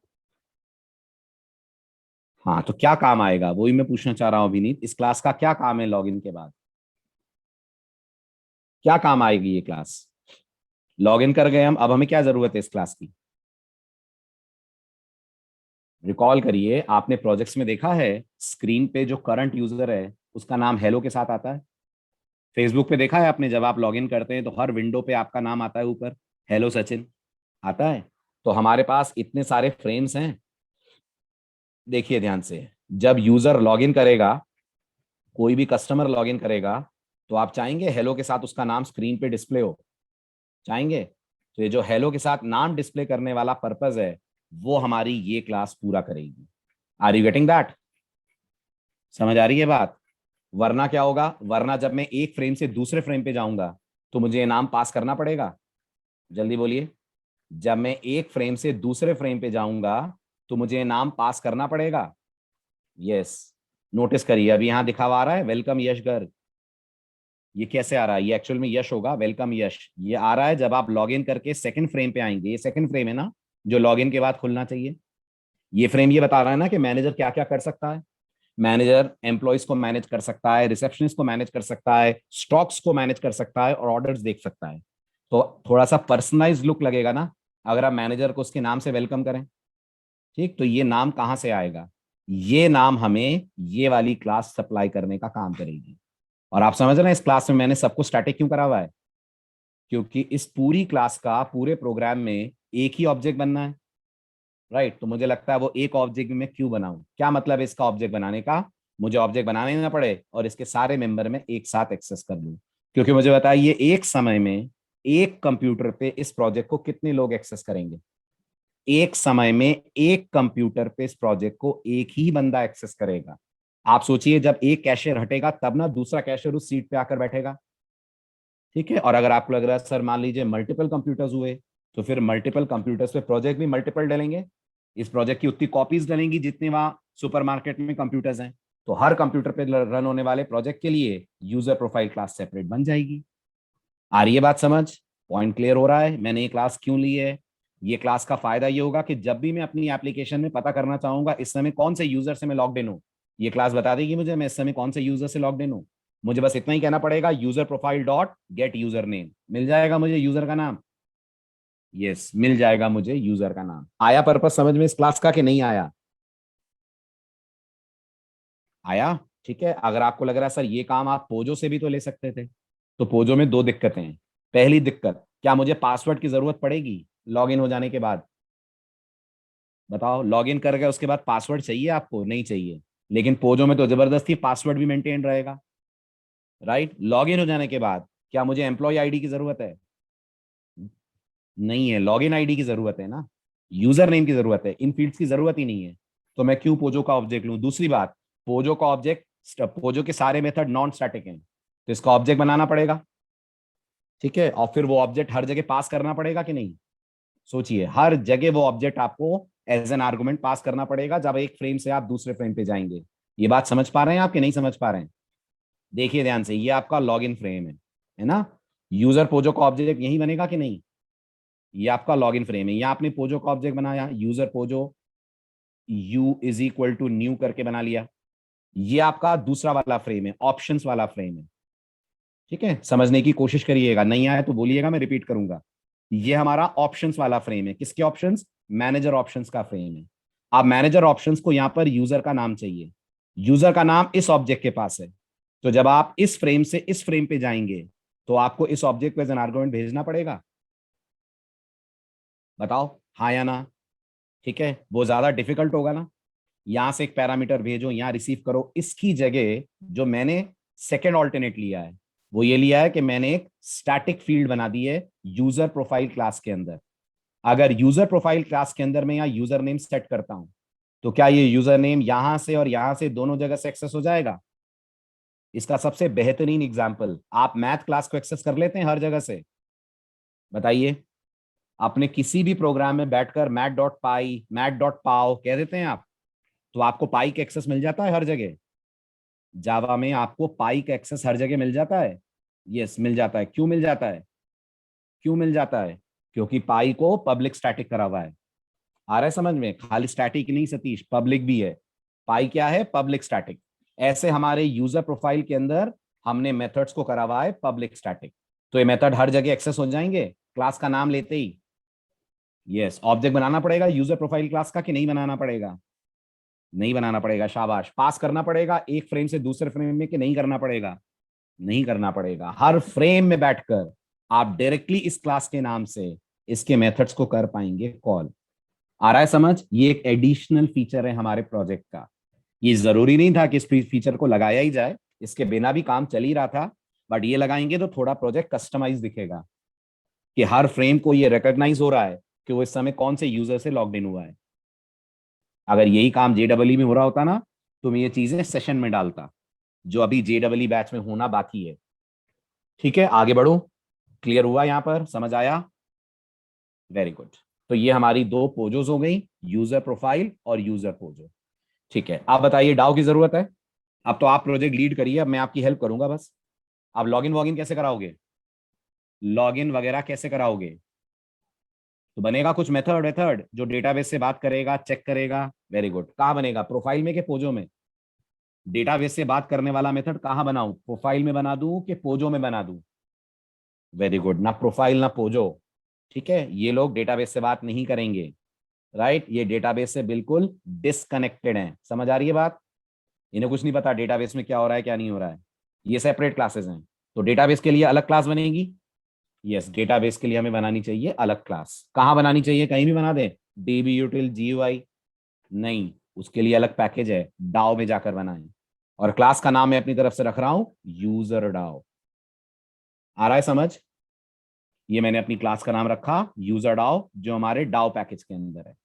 हाँ, तो क्या काम आएगा वही मैं पूछना चाह रहा हूँ विनीत, इस क्लास का क्या काम है लॉगिन के बाद? क्या काम आएगी ये क्लास? लॉगिन कर गए हम, अब हमें क्या जरूरत है इस क्लास की? रिकॉल करिए, आपने प्रोजेक्ट्स में देखा है स्क्रीन पे जो करंट यूजर है उसका नाम हेलो के साथ आता है। फेसबुक पे देखा है आपने जब आप लॉगिन करते हैं तो हर विंडो पे आपका नाम आता है ऊपर, हेलो सचिन आता है। तो हमारे पास इतने सारे फ्रेम्स हैं। देखिए ध्यान से, जब यूजर लॉगिन करेगा, कोई भी कस्टमर लॉगिन करेगा, तो आप चाहेंगे हेलो के साथ उसका नाम स्क्रीन पे डिस्प्ले हो? चाहेंगे? तो ये जो हेलो के साथ नाम डिस्प्ले करने वाला पर्पस है वो हमारी ये क्लास पूरा करेगी। Are you getting that? समझ आ रही है बात? वरना क्या होगा, वरना जब मैं एक फ्रेम से दूसरे फ्रेम पे जाऊंगा तो मुझे ये नाम पास करना पड़ेगा। जल्दी बोलिए, जब मैं एक फ्रेम से दूसरे फ्रेम पे जाऊंगा तो मुझे ये नाम पास करना पड़ेगा। यस, नोटिस करिए अभी यहां दिखा हुआ आ रहा है वेलकम यश गर्ग। ये कैसे आ रहा है? ये एक्चुअल में यश होगा, वेलकम यश। ये आ रहा है जब आप लॉगिन करके सेकंड फ्रेम पे आएंगे। ये सेकंड फ्रेम है ना जो लॉगिन के बाद खुलना चाहिए। ये फ्रेम ये बता रहा है ना कि मैनेजर क्या क्या कर सकता है। मैनेजर एम्प्लॉयज को मैनेज कर सकता है, रिसेप्शनिस्ट को मैनेज कर सकता है, स्टॉक्स को मैनेज कर सकता है, और ऑर्डर्स देख सकता है। तो थोड़ा सा पर्सनलाइज लुक लगेगा ना अगर आप मैनेजर को उसके नाम से वेलकम करें। ठीक, तो ये नाम कहां से आएगा? ये नाम हमें ये वाली क्लास सप्लाई करने का काम करेगी। और आप समझ रहे हैं इस क्लास में मैंने सबको स्टैटिक क्यों करा हुआ है? क्योंकि इस पूरी क्लास का पूरे प्रोग्राम में एक ही ऑब्जेक्ट बनना है, राइट? तो मुझे लगता है वो एक ऑब्जेक्ट में क्यों बनाऊं? क्या मतलब है इसका ऑब्जेक्ट बनाने का? मुझे ऑब्जेक्ट बनाने ना पड़े और इसके सारे मेंबर में एक साथ एक्सेस कर लूं। क्योंकि मुझे बताइए एक समय में एक कंप्यूटर पे इस प्रोजेक्ट को कितने लोग एक्सेस करेंगे? एक समय में एक कंप्यूटर पे इस प्रोजेक्ट को एक ही बंदा एक्सेस करेगा। आप सोचिए जब एक कैशियर हटेगा तब ना दूसरा कैशियर उस सीट पे आकर बैठेगा। ठीक है, और अगर आपको लग रहा है सर मान लीजिए मल्टीपल कंप्यूटर्स हुए, तो फिर मल्टीपल कंप्यूटर्स पे प्रोजेक्ट भी मल्टीपल डलेंगे। इस प्रोजेक्ट की उतनी कॉपीज डलेंगी जितने वहां सुपरमार्केट में कंप्यूटर्स हैं। तो हर कंप्यूटर पे रन होने वाले प्रोजेक्ट के लिए यूजर प्रोफाइल क्लास सेपरेट बन जाएगी। आ रही है बात समझ? पॉइंट क्लियर हो रहा है मैंने ये क्लास क्यों ली है? ये क्लास का फायदा ये होगा कि जब भी मैं अपनी एप्लीकेशन में पता करना चाहूंगा इस समय कौन से यूजर से मैं लॉग्ड इन हूँ, ये क्लास बता देगी मुझे मैं इस समय कौन से यूजर से लॉग्ड इन हूँ। मुझे बस इतना ही कहना पड़ेगा user profile dot get user name, मिल जाएगा मुझे यूजर का नाम। यस, मिल जाएगा मुझे यूजर का नाम। आया पर्पस समझ में इस क्लास का कि नहीं आया? आया। ठीक है, अगर आपको लग रहा है सर ये काम आप पोजो से भी तो ले सकते थे, तो पोजो में दो दिक्कतें हैं। पहली दिक्कत, क्या मुझे पासवर्ड की जरूरत पड़ेगी लॉग इन हो जाने के बाद? बताओ, लॉग इन कर गए उसके बाद पासवर्ड चाहिए आपको? नहीं चाहिए। लेकिन पोजो में तो जबरदस्ती पासवर्ड भी मेंटेन रहेगा। राइट, लॉग इन हो जाने के बाद क्या मुझे एम्प्लॉय आईडी की जरूरत है? नहीं है। लॉग इन आईडी की जरूरत है ना, यूजर नेम की जरूरत है, इन फील्ड्स की जरूरत ही नहीं है। तो मैं क्यों पोजो का ऑब्जेक्ट लूं? दूसरी बात, पोजो का ऑब्जेक्ट, पोजो के सारे मेथड नॉन स्टैटिक हैं, तो इसका ऑब्जेक्ट बनाना पड़ेगा। ठीक है, और फिर वो ऑब्जेक्ट हर जगह पास करना पड़ेगा कि नहीं? सोचिए, हर जगह वो ऑब्जेक्ट आपको एज एन आर्गुमेंट पास करना पड़ेगा जब एक फ्रेम से आप दूसरे फ्रेम पे जाएंगे। ये बात समझ पा रहे हैं आप कि नहीं समझ पा रहे हैं? देखिए ध्यान से, ये आपका लॉग इन फ्रेम है ना? यूजर पोजो का ऑब्जेक्ट यही बनेगा कि नहीं? ये आपका लॉग इन फ्रेम है। यहाँ आपने पोजो का ऑब्जेक्ट बनाया, user POJO u is equal to new करके बना लिया। ये आपका दूसरा वाला फ्रेम है, ऑप्शंस वाला फ्रेम है। ठीक है, समझने की कोशिश करिएगा, नहीं आया तो बोलिएगा, मैं रिपीट करूंगा। ये हमारा ऑप्शंस वाला फ्रेम है। किसके ऑप्शंस? मैनेजर ऑप्शंस का फ्रेम है। अब मैनेजर ऑप्शंस को यहां पर यूजर का नाम चाहिए। यूजर का नाम इस ऑब्जेक्ट के पास है। तो जब आप इस फ्रेम से इस फ्रेम पे जाएंगे तो आपको इस ऑब्जेक्ट को एज एन आर्गुमेंट भेजना पड़ेगा। बताओ, हाँ या ना? ठीक है, वो ज्यादा डिफिकल्ट होगा ना? यहां से एक पैरामीटर भेजो, यहां रिसीव करो। इसकी जगह जो मैंने सेकेंड ऑल्टरनेट लिया है वो ये लिया है कि मैंने एक स्टैटिक फील्ड बना दी है यूजर प्रोफाइल क्लास के अंदर। अगर यूजर प्रोफाइल क्लास के अंदर मैं यहाँ यूजर नेम सेट करता हूं तो क्या ये यूजर नेम यहां से और यहां से दोनों जगह से एक्सेस हो जाएगा? इसका सबसे बेहतरीन एग्जाम्पल, आप मैथ क्लास को एक्सेस कर लेते हैं हर जगह से? बताइए, आपने किसी भी प्रोग्राम में बैठकर मैथ डॉट पाई मैथ डॉट पाओ कह देते हैं आप, तो आपको पाई का एक्सेस मिल जाता है हर जगह? जावा में आपको पाई का एक्सेस हर जगह मिल जाता है? यस, मिल जाता है। क्यों मिल जाता है? क्यों मिल जाता है? क्योंकि पाई को पब्लिक स्टैटिक करा हुआ है। आ रहा है समझ में? खाली स्टैटिक नहीं सतीश, पब्लिक भी है। पाई क्या है? Public static. ऐसे हमारे यूजर प्रोफाइल के अंदर हमने मेथड्स को करा हुआ है पब्लिक स्टैटिक। तो ये मेथड हर जगह एक्सेस हो जाएंगे क्लास का नाम लेते ही। यस, ऑब्जेक्ट बनाना पड़ेगा यूजर प्रोफाइल क्लास का कि नहीं बनाना पड़ेगा? नहीं बनाना पड़ेगा। शाबाश। पास करना पड़ेगा एक फ्रेम से दूसरे फ्रेम में कि नहीं करना पड़ेगा? नहीं करना पड़ेगा। हर फ्रेम में बैठकर आप डायरेक्टली इस क्लास के नाम से इसके मेथड्स को कर पाएंगे कॉल। आ रहा है समझ? ये एक एडिशनल फीचर है हमारे प्रोजेक्ट का। ये जरूरी नहीं था कि इस फीचर को लगाया ही जाए, इसके बिना भी काम चल ही रहा था, बट ये लगाएंगे तो थोड़ा प्रोजेक्ट कस्टमाइज दिखेगा कि हर फ्रेम को ये रिकॉग्नाइज हो रहा है कि वो इस समय कौन से यूजर से लॉग्ड इन हुआ है। अगर यही काम जेडब्ल्यू में हो रहा होता ना तो मैं ये चीजें सेशन में डालता, जो अभी जेडब्ल्यू बैच में होना बाकी है। ठीक है, आगे बढ़ो। क्लियर हुआ? यहां पर समझ आया? Very good. तो ये हमारी दो पोजोज हो गई, यूजर प्रोफाइल और यूजर पोजो। ठीक है, आप बताइए, डाउ की जरूरत है? अब तो आप प्रोजेक्ट लीड करिए, अब मैं आपकी हेल्प करूंगा बस। आप लॉगिन वॉगिन कैसे कराओगे? लॉगिन वगैरह कैसे कराओगे? तो बनेगा कुछ मेथड वेथड जो डेटाबेस से बात करेगा, चेक करेगा। Very good. कहाँ बनेगा? प्रोफाइल में कि पोजो में? डेटाबेस से बात करने वाला मेथड कहाँ बनाऊं? प्रोफाइल में बना दूं कि पोजो में बना दूं? Very good. ना प्रोफाइल ना पोजो। ठीक है, ये लोग डेटाबेस से बात नहीं करेंगे। राइट, ये डेटाबेस से बिल्कुल डिसकनेक्टेड हैं। समझ आ रही है बात? इन्हें कुछ नहीं पता डेटाबेस में क्या हो रहा है क्या नहीं हो रहा है। ये सेपरेट क्लासेस हैं। तो डेटाबेस के लिए अलग क्लास बनेगी। यस, डेटाबेस के लिए हमें बनानी चाहिए अलग क्लास। कहाँ बनानी चाहिए? कहीं भी बना दें? DB यूटिल GUI? नहीं, उसके लिए अलग पैकेज है, डाओ में जाकर बनाएं। और क्लास का नाम मैं अपनी तरफ से रख रहा हूं यूजर डाओ। आ रहा है समझ? ये मैंने अपनी क्लास का नाम रखा यूजर डाओ, जो हमारे डाओ पैकेज के अंदर है।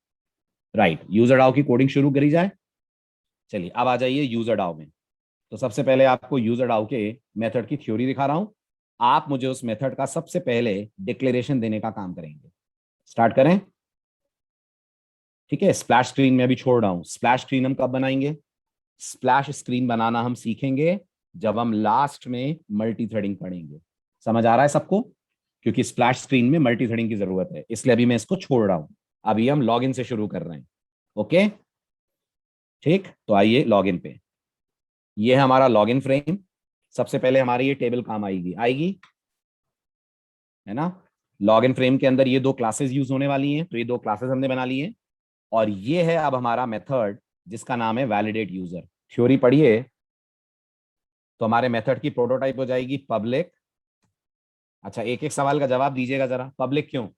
राइट, यूजर डाओ की कोडिंग शुरू करी जाए। चलिए अब आ जाइए यूजर डाओ में। तो सबसे पहले आपको यूजर डाओ के मेथड की थ्योरी दिखा रहा हूं। आप मुझे उस मेथड का सबसे पहले डिक्लेरेशन देने का काम करेंगे। स्टार्ट करें। ठीक है, स्प्लैश स्क्रीन में अभी छोड़ रहा हूं। स्प्लैश स्क्रीन हम कब बनाएंगे? स्प्लैश स्क्रीन बनाना हम सीखेंगे जब हम लास्ट में मल्टी थ्रेडिंग पढ़ेंगे। समझ आ रहा है सबको? क्योंकि स्प्लैश स्क्रीन में मल्टी थ्रेडिंग की जरूरत है, इसलिए अभी मैं इसको छोड़ रहा हूं। अभी हम लॉगिन से शुरू कर रहे हैं। ओके ठीक, तो आइए लॉगिन पे। ये है हमारा लॉगिन फ्रेम। सबसे पहले हमारी ये टेबल काम आएगी आएगी, है ना। लॉगिन फ्रेम के अंदर ये दो क्लासेस यूज होने वाली हैं, तो ये दो क्लासेस हमने बना ली हैं। और ये है अब हमारा मेथड जिसका नाम है वैलिडेट यूजर। थ्योरी पढ़िए तो हमारे मेथड की प्रोटोटाइप हो जाएगी पब्लिक। अच्छा, एक एक सवाल का जवाब दीजिएगा जरा। पब्लिक क्यों?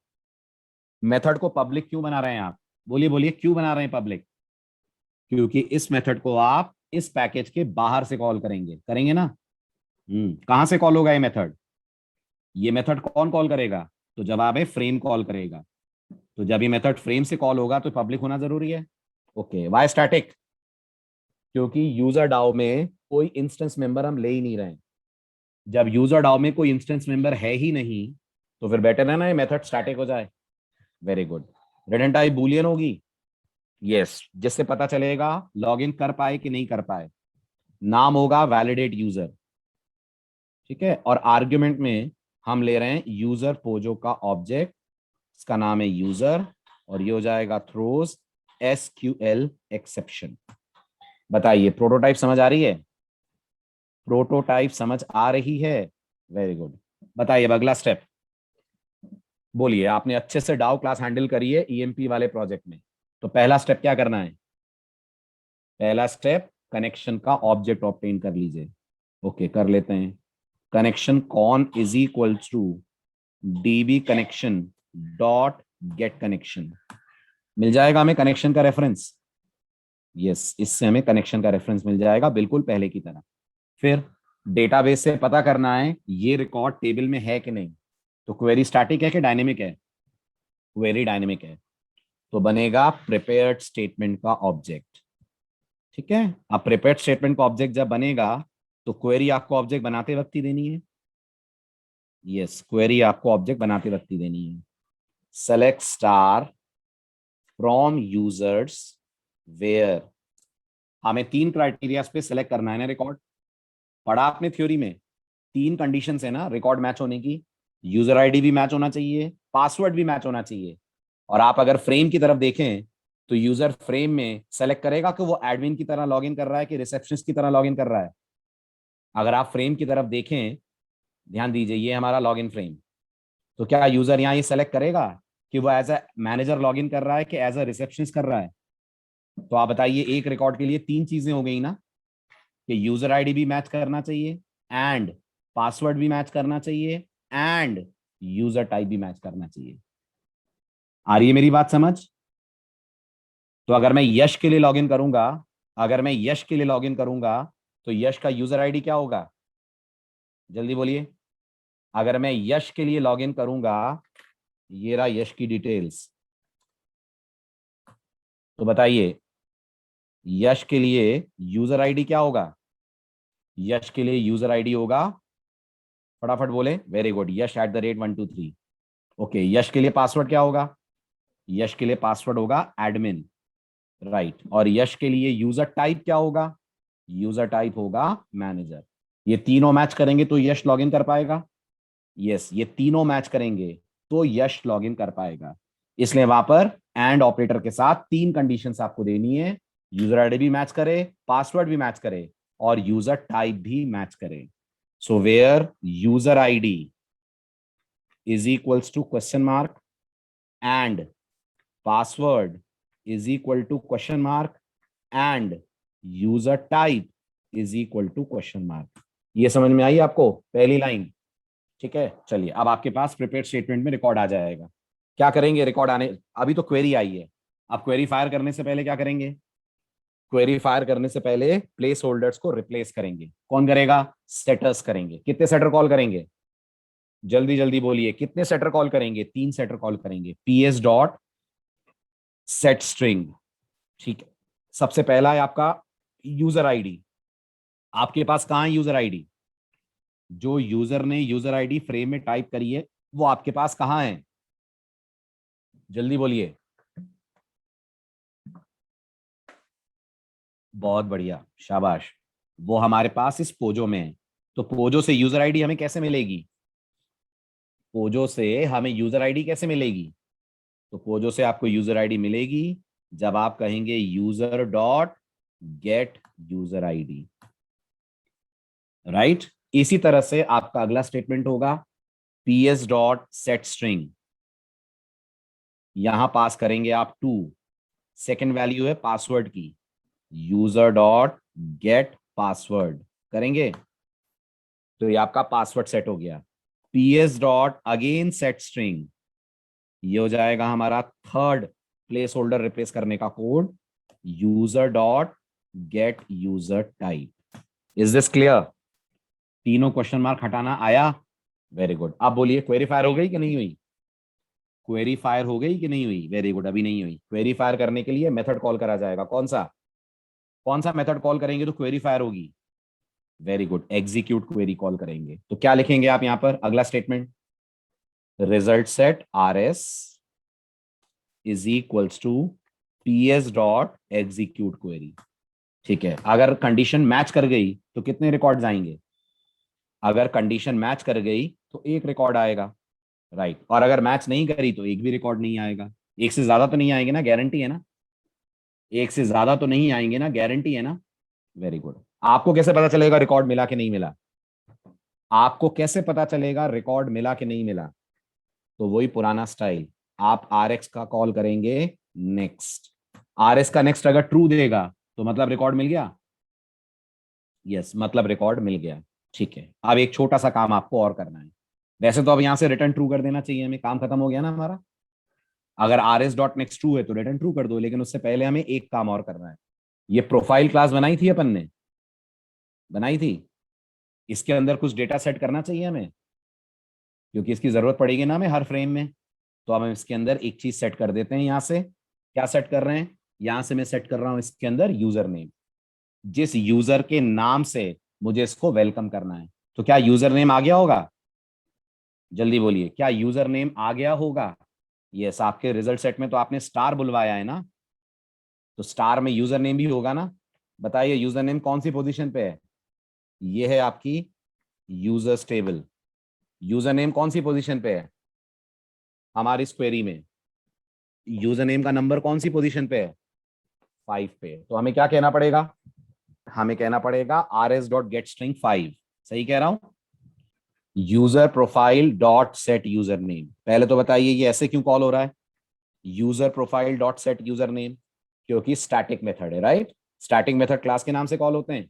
मेथड को पब्लिक क्यों बना रहे हैं आप? बोलिए बोलिए, क्यों बना रहे हैं पब्लिक? क्योंकि इस मेथड को आप इस पैकेज के बाहर से कॉल करेंगे, करेंगे ना। कहां से कॉल होगा ये मेथड? ये मेथड कौन कॉल करेगा? तो जवाब है फ्रेम कॉल करेगा। तो जब ये मेथड फ्रेम से कॉल होगा तो पब्लिक होना जरूरी है। Okay, why static? क्योंकि यूजर डाओ में कोई इंस्टेंस मेंबर हम ले ही नहीं रहे। जब यूजर डाओ में कोई इंस्टेंस मेंबर है ही नहीं, तो फिर बेटर है ना ये मेथड स्टैटिक हो जाए। Very good. Return type Boolean होगी। यस, जिससे पता चलेगा लॉगिन कर पाए कि नहीं कर पाए। नाम होगा वैलिडेट यूजर। ठीक है, और आर्ग्यूमेंट में हम ले रहे हैं यूजर पोजो का ऑब्जेक्ट, इसका नाम है यूजर, और ये हो जाएगा थ्रोज एसक्यूएल एक्सेप्शन। बताइए, प्रोटोटाइप समझ आ रही है? प्रोटोटाइप समझ आ रही है? Very good. बताइए अब अगला स्टेप। बोलिए, आपने अच्छे से डाउ क्लास हैंडल करी है ईएमपी वाले प्रोजेक्ट में, तो पहला स्टेप क्या करना है? पहला स्टेप कनेक्शन का ऑब्जेक्ट ऑब्टेन कर लीजिए। ओके, कर लेते हैं। Connection con is equal to DB connection dot get connection. मिल जाएगा हमें कनेक्शन का रेफरेंस। यस, इससे हमें कनेक्शन का रेफरेंस मिल जाएगा बिल्कुल पहले की तरह। फिर डेटाबेस से पता करना है ये रिकॉर्ड टेबल में है कि नहीं। तो क्वेरी स्टैटिक है कि डायनेमिक है? क्वेरी डायनेमिक है, तो बनेगा प्रिपेयर्ड स्टेटमेंट का ऑब्जेक्ट। ठीक है, अब प्रिपेयर्ड स्टेटमेंट का ऑब्जेक्ट जब बनेगा तो क्वेरी आपको ऑब्जेक्ट बनाते वक्त ही देनी है। यस, क्वेरी आपको ऑब्जेक्ट बनाते वक्त ही देनी है। Select star from users where. हमें तीन क्राइटेरिया पे सेलेक्ट करना है ना रिकॉर्ड। पढ़ा आपने थ्योरी में? तीन कंडीशंस है ना रिकॉर्ड मैच होने की। यूजर आईडी भी मैच होना चाहिए, पासवर्ड भी मैच होना चाहिए। और आप अगर फ्रेम की तरफ देखें तो यूजर फ्रेम में सेलेक्ट करेगा कि वो एडमिन की तरह लॉगिन कर रहा है कि रिसेप्शनिस्ट की तरह लॉगिन कर रहा है। अगर आप फ्रेम की तरफ देखें, ध्यान दीजिए, ये हमारा लॉगिन फ्रेम। तो क्या यूजर यहाँ ये सेलेक्ट करेगा कि वो एज अ मैनेजर लॉगिन कर रहा है कि एज अ रिसेप्शनिस्ट कर रहा है? तो आप बताइए, एक रिकॉर्ड के लिए तीन चीजें हो गई ना, कि यूजर आईडी भी मैच करना चाहिए, एंड पासवर्ड भी मैच करना चाहिए, एंड यूजर टाइप भी मैच करना चाहिए। आ रही है मेरी बात समझ? तो अगर मैं यश के लिए लॉगिन करूंगा, अगर मैं यश के लिए लॉगिन करूंगा तो यश का यूजर आईडी क्या होगा? जल्दी बोलिए। अगर मैं यश के लिए लॉगिन करूंगा, ये रहा यश की डिटेल्स, तो बताइए यश के लिए यूजर आईडी क्या होगा? यश के लिए यूजर आईडी होगा, फटाफट बोले। वेरी गुड, यश @123। ओके, यश के लिए पासवर्ड क्या होगा? यश के लिए पासवर्ड होगा एडमिन। राइट, और यश के लिए यूजर टाइप क्या होगा? यूजर टाइप होगा मैनेजर। ये तीनों मैच करेंगे तो यश लॉगिन कर पाएगा। यस, ये तीनों मैच करेंगे तो यश लॉगिन कर पाएगा। इसलिए वहां पर एंड ऑपरेटर के साथ तीन कंडीशंस आपको देनी है। यूजर आईडी भी मैच करे, पासवर्ड भी मैच करे, और यूजर टाइप भी मैच करे। So where user ID is equals to question mark and password is equal to question mark and user type is equal to question mark। ये समझ में आई आपको पहली लाइन? ठीक है, चलिए अब आपके पास प्रिपेयर्ड स्टेटमेंट में रिकॉर्ड आ जाएगा। क्या करेंगे रिकॉर्ड आने, अभी तो क्वेरी आई है, अब क्वेरी फायर करने से पहले क्या करेंगे? क्वेरी फायर करने से पहले प्लेस होल्डर्स को रिप्लेस करेंगे। कौन करेगा? सेटर्स करेंगे। कितने सेटर कॉल करेंगे? जल्दी जल्दी बोलिए, कितने सेटर कॉल करेंगे? 3 सेटर कॉल करेंगे। ps dot set string. ठीक है, सबसे पहला है आपका यूजर आईडी। आपके पास कहां है यूजर आईडी? जो यूजर ने यूजर आईडी फ्रेम में टाइप करी है वो आपके पास कहां है? जल्दी बोलिए। बहुत बढ़िया, शाबाश। वो हमारे पास इस पोजो में है। तो पोजो से यूजर आईडी हमें कैसे मिलेगी? पोजो से हमें यूजर आईडी कैसे मिलेगी? तो पोजो से आपको यूजर आईडी मिलेगी जब आप कहेंगे user dot get user ID. Right. इसी तरह से आपका अगला स्टेटमेंट होगा ps डॉट सेट स्ट्रिंग। यहां पास करेंगे आप 2, सेकेंड वैल्यू है पासवर्ड की। यूजर डॉट गेट पासवर्ड करेंगे तो ये आपका पासवर्ड सेट हो गया। ps dot again set string, ये हो जाएगा हमारा थर्ड प्लेस होल्डर रिप्लेस करने का code. User dot get user type. Is this clear? तीनों क्वेश्चन मार्क हटाना आया? Very good. आप बोलिए, क्वेरी फायर हो गई कि नहीं हुई? क्वेरी फायर हो गई कि नहीं हुई? वेरी गुड, अभी नहीं हुई। क्वेरी फायर करने के लिए मेथड कॉल करा जाएगा। कौन सा? कौन सा मेथड कॉल करेंगे तो क्वेरी फायर होगी? Very good, execute query call करेंगे। तो क्या लिखेंगे आप यहां पर? अगला statement, result set rs is equals to ps dot execute query. ठीक है, अगर कंडीशन मैच कर गई तो कितने रिकॉर्ड्स आएंगे? अगर कंडीशन मैच कर गई तो एक रिकॉर्ड आएगा। राइट। और अगर मैच नहीं करी तो एक भी रिकॉर्ड नहीं आएगा। एक से ज्यादा तो नहीं आएंगे ना? गारंटी है ना? एक से ज्यादा तो नहीं आएंगे ना? गारंटी है ना? Very good. आपको कैसे पता चलेगा रिकॉर्ड मिला कि नहीं मिला? आपको कैसे पता चलेगा रिकॉर्ड मिला कि नहीं मिला? तो वही पुराना स्टाइल, आप RX का कॉल करेंगे नेक्स्ट। RS का नेक्स्ट अगर ट्रू देगा तो मतलब रिकॉर्ड मिल गया। यस, मतलब रिकॉर्ड मिल गया। ठीक है, अब एक छोटा सा काम आपको और करना है। वैसे तो अब यहां से रिटर्न ट्रू कर देना चाहिए हमें, काम खत्म हो गया ना हमारा। अगर RS डॉट नेक्स्ट ट्रू है तो रिटर्न ट्रू कर दो, लेकिन उससे पहले हमें एक काम और करना है। ये प्रोफाइल क्लास बनाई थी अपन ने, बनाई थी। इसके अंदर कुछ डेटा सेट करना चाहिए हमें, क्योंकि इसकी जरूरत पड़ेगी ना हमें हर फ्रेम में। तो अब हम इसके अंदर एक चीज सेट कर देते हैं। यहां से क्या सेट कर रहे हैं? यहां से मैं सेट कर रहा हूं इसके अंदर यूजर नेम। जिस यूजर के नाम से मुझे इसको वेलकम करना है, तो क्या यूजर नेम आ गया होगा? जल्दी बोलिए, क्या यूजर नेम आ गया होगा? यस, आपके रिजल्ट सेट में तो आपने स्टार बुलवाया है ना, तो स्टार में यूजर नेम भी होगा ना। बताइए यूजर नेम कौन सी पोजीशन पे है? ये है आपकी यूजर्स टेबल। यूजर नेम कौन सी पोजीशन पे है हमारी इस क्वेरी में? यूजर नेम का नंबर कौन सी पोजीशन पे है? 5 पे। तो हमें क्या कहना पड़ेगा? हमें कहना पड़ेगा rs डॉट गेट स्ट्रिंग 5। सही कह रहा हूं? User profile dot set user name. पहले तो बताइए ये ऐसे क्यों कॉल हो रहा है? User profile dot set user name, क्योंकि स्टैटिक मेथड है। राइट। स्टैटिक मेथड क्लास के नाम से कॉल होते हैं।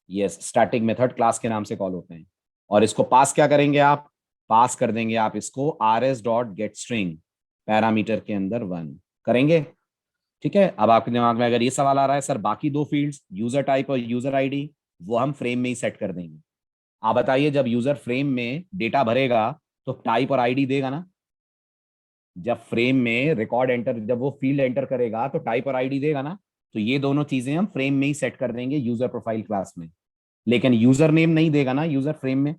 यस, स्टैटिक मेथड क्लास के नाम से कॉल होते हैं। और इसको पास क्या करेंगे आप? पास कर देंगे आप इसको rs dot get string parameter के अंदर 1 करेंगे। ठीक है, अब आपके दिमाग में अगर ये सवाल आ रहा है सर बाकी दो फील्ड्स यूजर टाइप और यूजर आईडी, वो हम फ्रेम में ही सेट कर देंगे। आप बताइए, जब यूजर फ्रेम में डेटा भरेगा तो टाइप और आईडी देगा ना? जब फ्रेम में रिकॉर्ड एंटर, जब वो फील्ड एंटर करेगा तो टाइप और आईडी देगा ना? तो ये दोनों चीजें हम फ्रेम में ही सेट कर देंगे यूजर प्रोफाइल क्लास में। लेकिन यूजर नेम नहीं देगा ना यूजर फ्रेम में।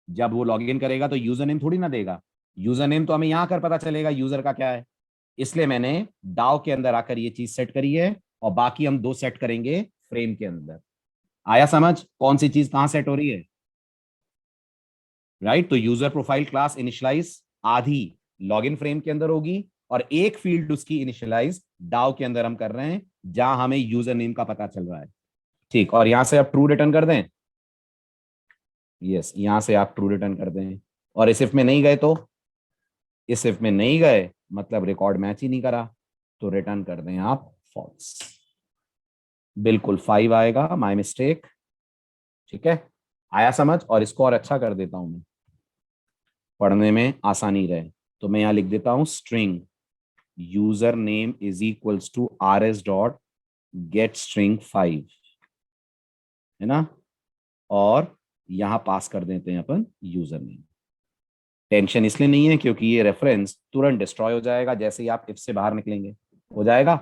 जब वो लॉग इन करेगा तो यूजर नेम थोड़ी ना देगा। यूजर नेम तो हमें यहां कर पता चलेगा यूजर का क्या है। इसलिए मैंने डाउ के अंदर आकर ये चीज सेट करी है, और बाकी हम दो सेट करेंगे फ्रेम के अंदर। आया समझ कौन सी चीज कहां सेट हो रही है? राइट। तो यूजर प्रोफाइल क्लास इनिशियलाइज आधी लॉगिन फ्रेम के अंदर होगी, और एक फील्ड उसकी इनिशियलाइज डाउ के अंदर हम कर रहे हैं, जहां हमें यूजर नेम का पता चल रहा है। ठीक, और यहां से आप ट्रू रिटर्न कर दें। यस, यहां से आप ट्रू रिटर्न कर दें। और इस इफ में नहीं गए तो? इस इफ में नहीं गए मतलब रिकॉर्ड मैच ही नहीं करा, तो रिटर्न कर दें आप फॉल्स। बिल्कुल 5 आएगा, माय मिस्टेक। ठीक है, आया समझ? और इसको और अच्छा कर देता हूं मैं, पढ़ने में आसानी रहे। तो मैं यहां लिख देता हूं string user name is equals to rs dot get string 5, है ना, और यहां पास कर देते हैं अपन यूजर नेम। टेंशन इसलिए नहीं है क्योंकि ये रेफरेंस तुरंत डिस्ट्रॉय हो जाएगा जैसे ही आप इफ से बाहर निकलेंगे, हो जाएगा,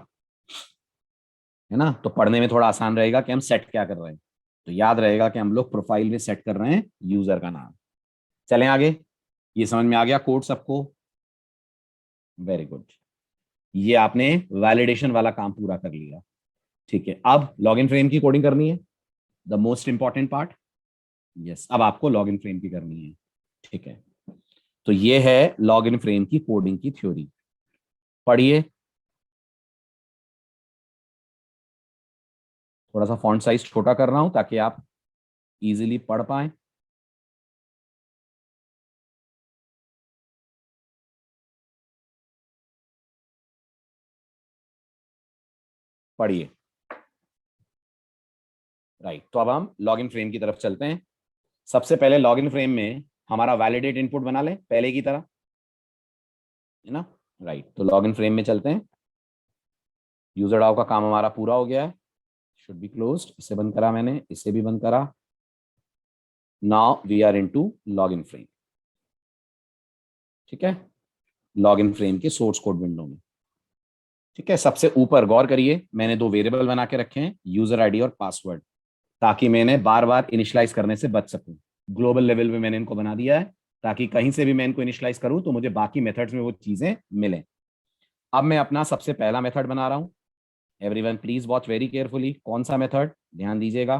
है ना। तो पढ़ने में थोड़ा आसान रहेगा कि हम सेट क्या कर रहे हैं। तो याद रहेगा कि हम लोग प्रोफाइल में सेट कर रहे हैं यूजर का नाम। चलें आगे। ये समझ में आ गया कोड सबको? Very good. ये आपने वैलिडेशन वाला काम पूरा कर लिया। ठीक है, अब लॉगिन फ्रेम की कोडिंग करनी है, the most important part. Yes, अब आपको लॉगिन फ्रेम की करनी है। ठीक है, तो ये है लॉगिन फ्रेम की कोडिंग की थ्योरी। पढ़िए। थोड़ा सा फॉन्ट साइज छोटा कर रहा हूं ताकि आप इजीली पढ़ पाए। पढ़िए। राइट, तो अब हम लॉगिन फ्रेम की तरफ चलते हैं। सबसे पहले लॉगिन फ्रेम में हमारा वैलिडेट इनपुट बना ले पहले की तरह, है ना। राइट, तो लॉगिन फ्रेम में चलते हैं। यूजर डाउ का काम हमारा पूरा हो गया है, शुड बी क्लोज्ड। इसे बंद करा मैंने, इसे भी बंद करा। Now we are into login frame. ठीक है, लॉगिन फ्रेम के सोर्स कोड विंडो में। ठीक है, सबसे ऊपर गौर करिए, मैंने दो वेरिएबल बना के रखे हैं, यूजर आईडी और पासवर्ड, ताकि मैंने बार बार इनिशियलाइज करने से बच सकूं। ग्लोबल लेवल पे मैंने इनको बना दिया है ताकि कहीं से भी मैं इनको इनिशियलाइज करूं तो मुझे बाकी मेथड्स में वो चीजें मिलें। अब मैं अपना सबसे पहला मेथड बना रहा हूं। Everyone please watch very carefully. कौन सा मेथड, ध्यान दीजिएगा।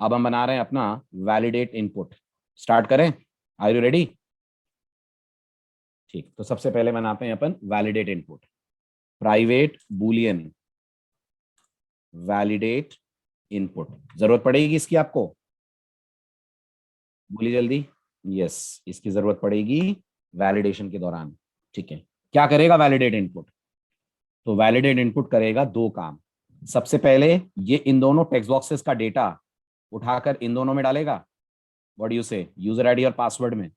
अब हम बना रहे हैं अपना वैलिडेट इनपुट। स्टार्ट करें, आर यू रेडी? ठीक, तो सबसे पहले बनाते हैं अपन validate input. Private boolean validate input. जरूरत पड़ेगी इसकी आपको, बोलिए जल्दी। यस, इसकी जरूरत पड़ेगी वैलिडेशन के दौरान। ठीक है, क्या करेगा वैलिडेट इनपुट? तो वैलिडेट इनपुट करेगा दो काम। सबसे पहले ये इन दोनों टेक्स्ट बॉक्सेस का डेटा उठाकर इन दोनों में डालेगा, व्हाट यू से, यूजर आईडी और पासवर्ड में,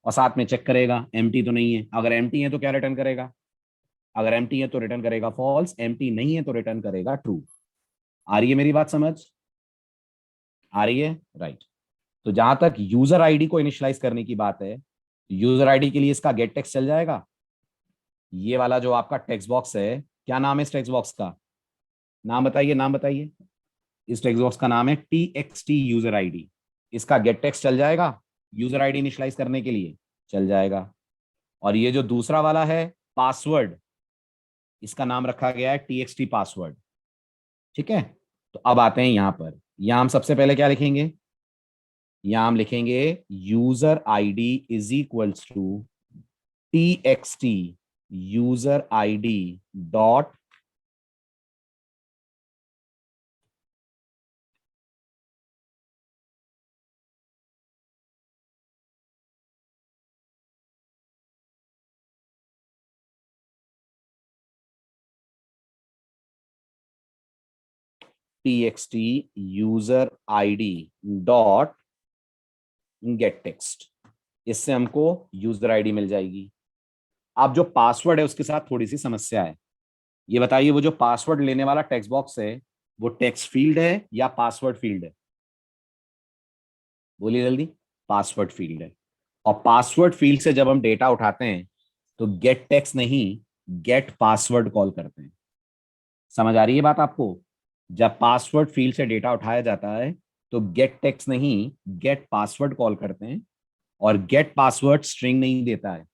और साथ में चेक करेगा एम्प्टी तो नहीं है। अगर एम्प्टी है तो क्या रिटर्न करेगा? अगर एम्प्टी है तो रिटर्न करेगा फॉल्स, एम्प्टी नहीं है तो रिटर्न करेगा ट्रू। आ रही है मेरी बात समझ? आ रही है, राइट। तो जहां तक यूजर आईडी को इनिशियलाइज करने की बात है, यूजर आईडी के लिए इसका गेट टेक्स्ट चल जाएगा। ये वाला जो आपका टेक्स्ट बॉक्स है, क्या नाम है इस टेक्स्ट बॉक्स का? नाम बताइए, नाम बताइए। इस टेक्स्ट बॉक्स का नाम है T X T user ID. इसका गेट टेक्स्ट चल जाएगा यूजर आईडी इनिशियलाइज करने के लिए, चल जाएगा। और ये जो दूसरा वाला है पासवर्ड, इसका नाम रखा गया है टी एक्स टी पासवर्ड। ठीक है, तो अब आते हैं यहां पर। यहां हम सबसे पहले क्या लिखेंगे? यहां हम लिखेंगे user ID is equals to T X T user ID dot T X T user ID dot get text. इससे हमको यूजर आईडी मिल जाएगी। अब जो पासवर्ड है उसके साथ थोड़ी सी समस्या है। ये बताइए, वो जो पासवर्ड लेने वाला टेक्स्ट बॉक्स है वो टेक्स्ट फील्ड है या पासवर्ड फील्ड है? बोलिए जल्दी। पासवर्ड फील्ड है। और पासवर्ड फील्ड से जब हम डेटा उठाते हैं तो गेट टेक्स्ट नहीं, गेट पासवर्ड कॉल करते हैं। समझ आ रही है बात आपको? जब पासवर्ड फील्ड से डेटा उठाया जाता है तो गेट टेक्स्ट नहीं, गेट पासवर्ड कॉल करते हैं। और गेट पासवर्ड स्ट्रिंग नहीं देता है,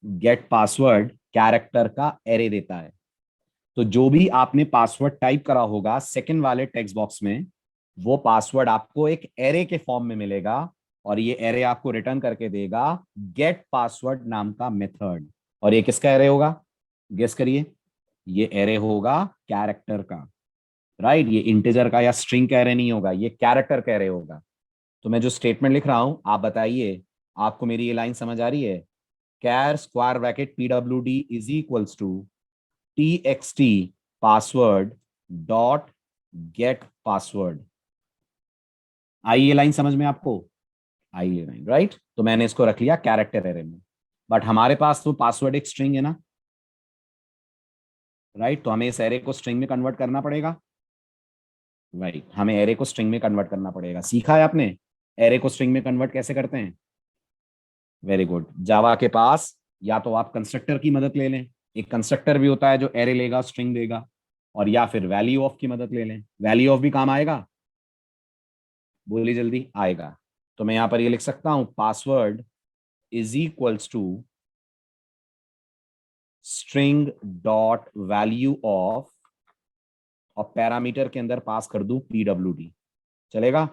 गेट पासवर्ड कैरेक्टर का एरे देता है। तो जो भी आपने पासवर्ड टाइप करा होगा सेकंड वाले टेक्स्ट बॉक्स में, वो पासवर्ड आपको एक एरे के फॉर्म में मिलेगा, और ये एरे आपको रिटर्न करके देगा गेट पासवर्ड नाम का मेथड। और ये किसका एरे होगा? गेस करिए। ये एरे होगा कैरेक्टर का। राइट, ये इंटीजर का या स्ट्रिंग का एरे नहीं होगा, ये कैरेक्टर का एरे होगा। तो मैं जो स्टेटमेंट लिख रहा हूं, आप बताइए आपको मेरी ये लाइन समझ आ रही है? Char square bracket pwd is equals to txt password dot get password. आई ये लाइन समझ में आपको? आई ये लाइन, राइट। तो मैंने इसको रख लिया कैरेक्टर एरे में, बट हमारे पास तो पासवर्ड एक स्ट्रिंग है ना। राइट। तो हमें इस एरे को स्ट्रिंग में कन्वर्ट करना पड़ेगा। राइट, हमें एरे को स्ट्रिंग में कन्वर्ट करना पड़ेगा। सीखा है आपने एरे को स्ट्रिंग में कन्वर्ट कैसे करते हैं? Very good. जावा के पास या तो आप कंस्ट्रक्टर की मदद ले लें, एक कंस्ट्रक्टर भी होता है जो एरे लेगा, स्ट्रिंग देगा, और या फिर वैल्यू ऑफ की मदद ले लें। वैल्यू ऑफ भी काम आएगा, बोलिए जल्दी। आएगा। तो मैं यहां पर ये लिख सकता हूं, password is equals to string dot value of, और पैरामीटर के अंदर पास कर दूं PWD, चलेगा?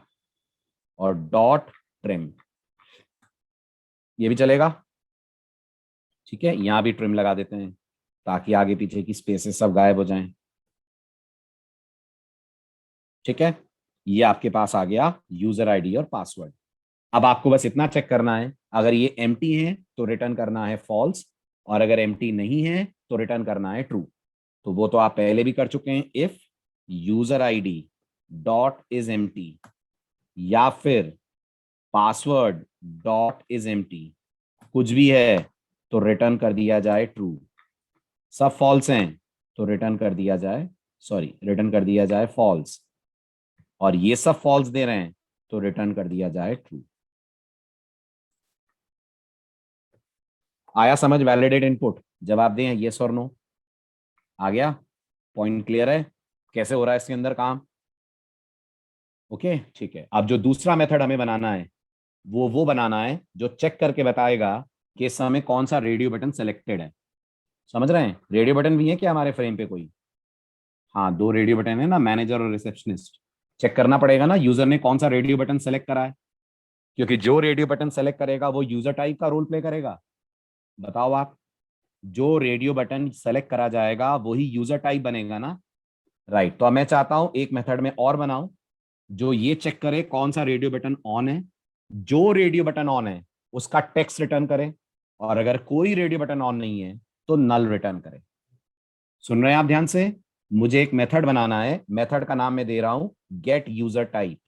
और डॉट ट्रिम, ये भी चलेगा। ठीक है, यहां भी ट्रिम लगा देते हैं ताकि आगे पीछे की स्पेसेस सब गायब हो जाएं। ठीक है, ये आपके पास आ गया यूजर आईडी और पासवर्ड। अब आपको बस इतना चेक करना है, अगर ये एम्प्टी है तो रिटर्न करना है फॉल्स, और अगर एम्प्टी नहीं है तो रिटर्न करना है ट्रू। तो वो तो आप पहले भी कर चुके हैं। If user ID dot is empty या फिर पासवर्ड डॉट इज एम्प्टी, कुछ भी है तो रिटर्न कर दिया जाए ट्रू। सब फॉल्स हैं तो रिटर्न कर दिया जाए, रिटर्न कर दिया जाए फॉल्स, और ये सब फॉल्स दे रहे हैं तो रिटर्न कर दिया जाए ट्रू। आया समझ? वैलिडेट इनपुट, जवाब दें यस और नो। आ गया? पॉइंट क्लियर है कैसे हो रहा है इसके अंदर काम? ओके, ठीक है। अब जो दूसरा मेथड हमें बनाना है वो बनाना है जो चेक करके बताएगा कि इस समय कौन सा रेडियो बटन सेलेक्टेड है। समझ रहे हैं? रेडियो बटन भी है क्या हमारे फ्रेम पे कोई? हाँ, दो रेडियो बटन है ना, मैनेजर और रिसेप्शनिस्ट। चेक करना पड़ेगा ना यूजर ने कौन सा रेडियो बटन सेलेक्ट करा है, क्योंकि जो रेडियो बटन सेलेक्ट करेगा वो यूजर टाइप का रोल प्ले करेगा। बताओ आप, जो रेडियो बटन सेलेक्ट करा जाएगा वही यूजर टाइप बनेगा ना। राइट। तो अब मैं चाहता हूं एक मेथड में और बनाऊं जो ये चेक करे कौन सा रेडियो बटन ऑन है, जो रेडियो बटन ऑन है उसका टेक्स्ट रिटर्न करे, और अगर कोई रेडियो बटन ऑन नहीं है तो नल रिटर्न करे। सुन रहे हैं आप ध्यान से? मुझे एक मेथड बनाना है, मेथड का नाम मैं दे रहा हूं गेट यूजर टाइप।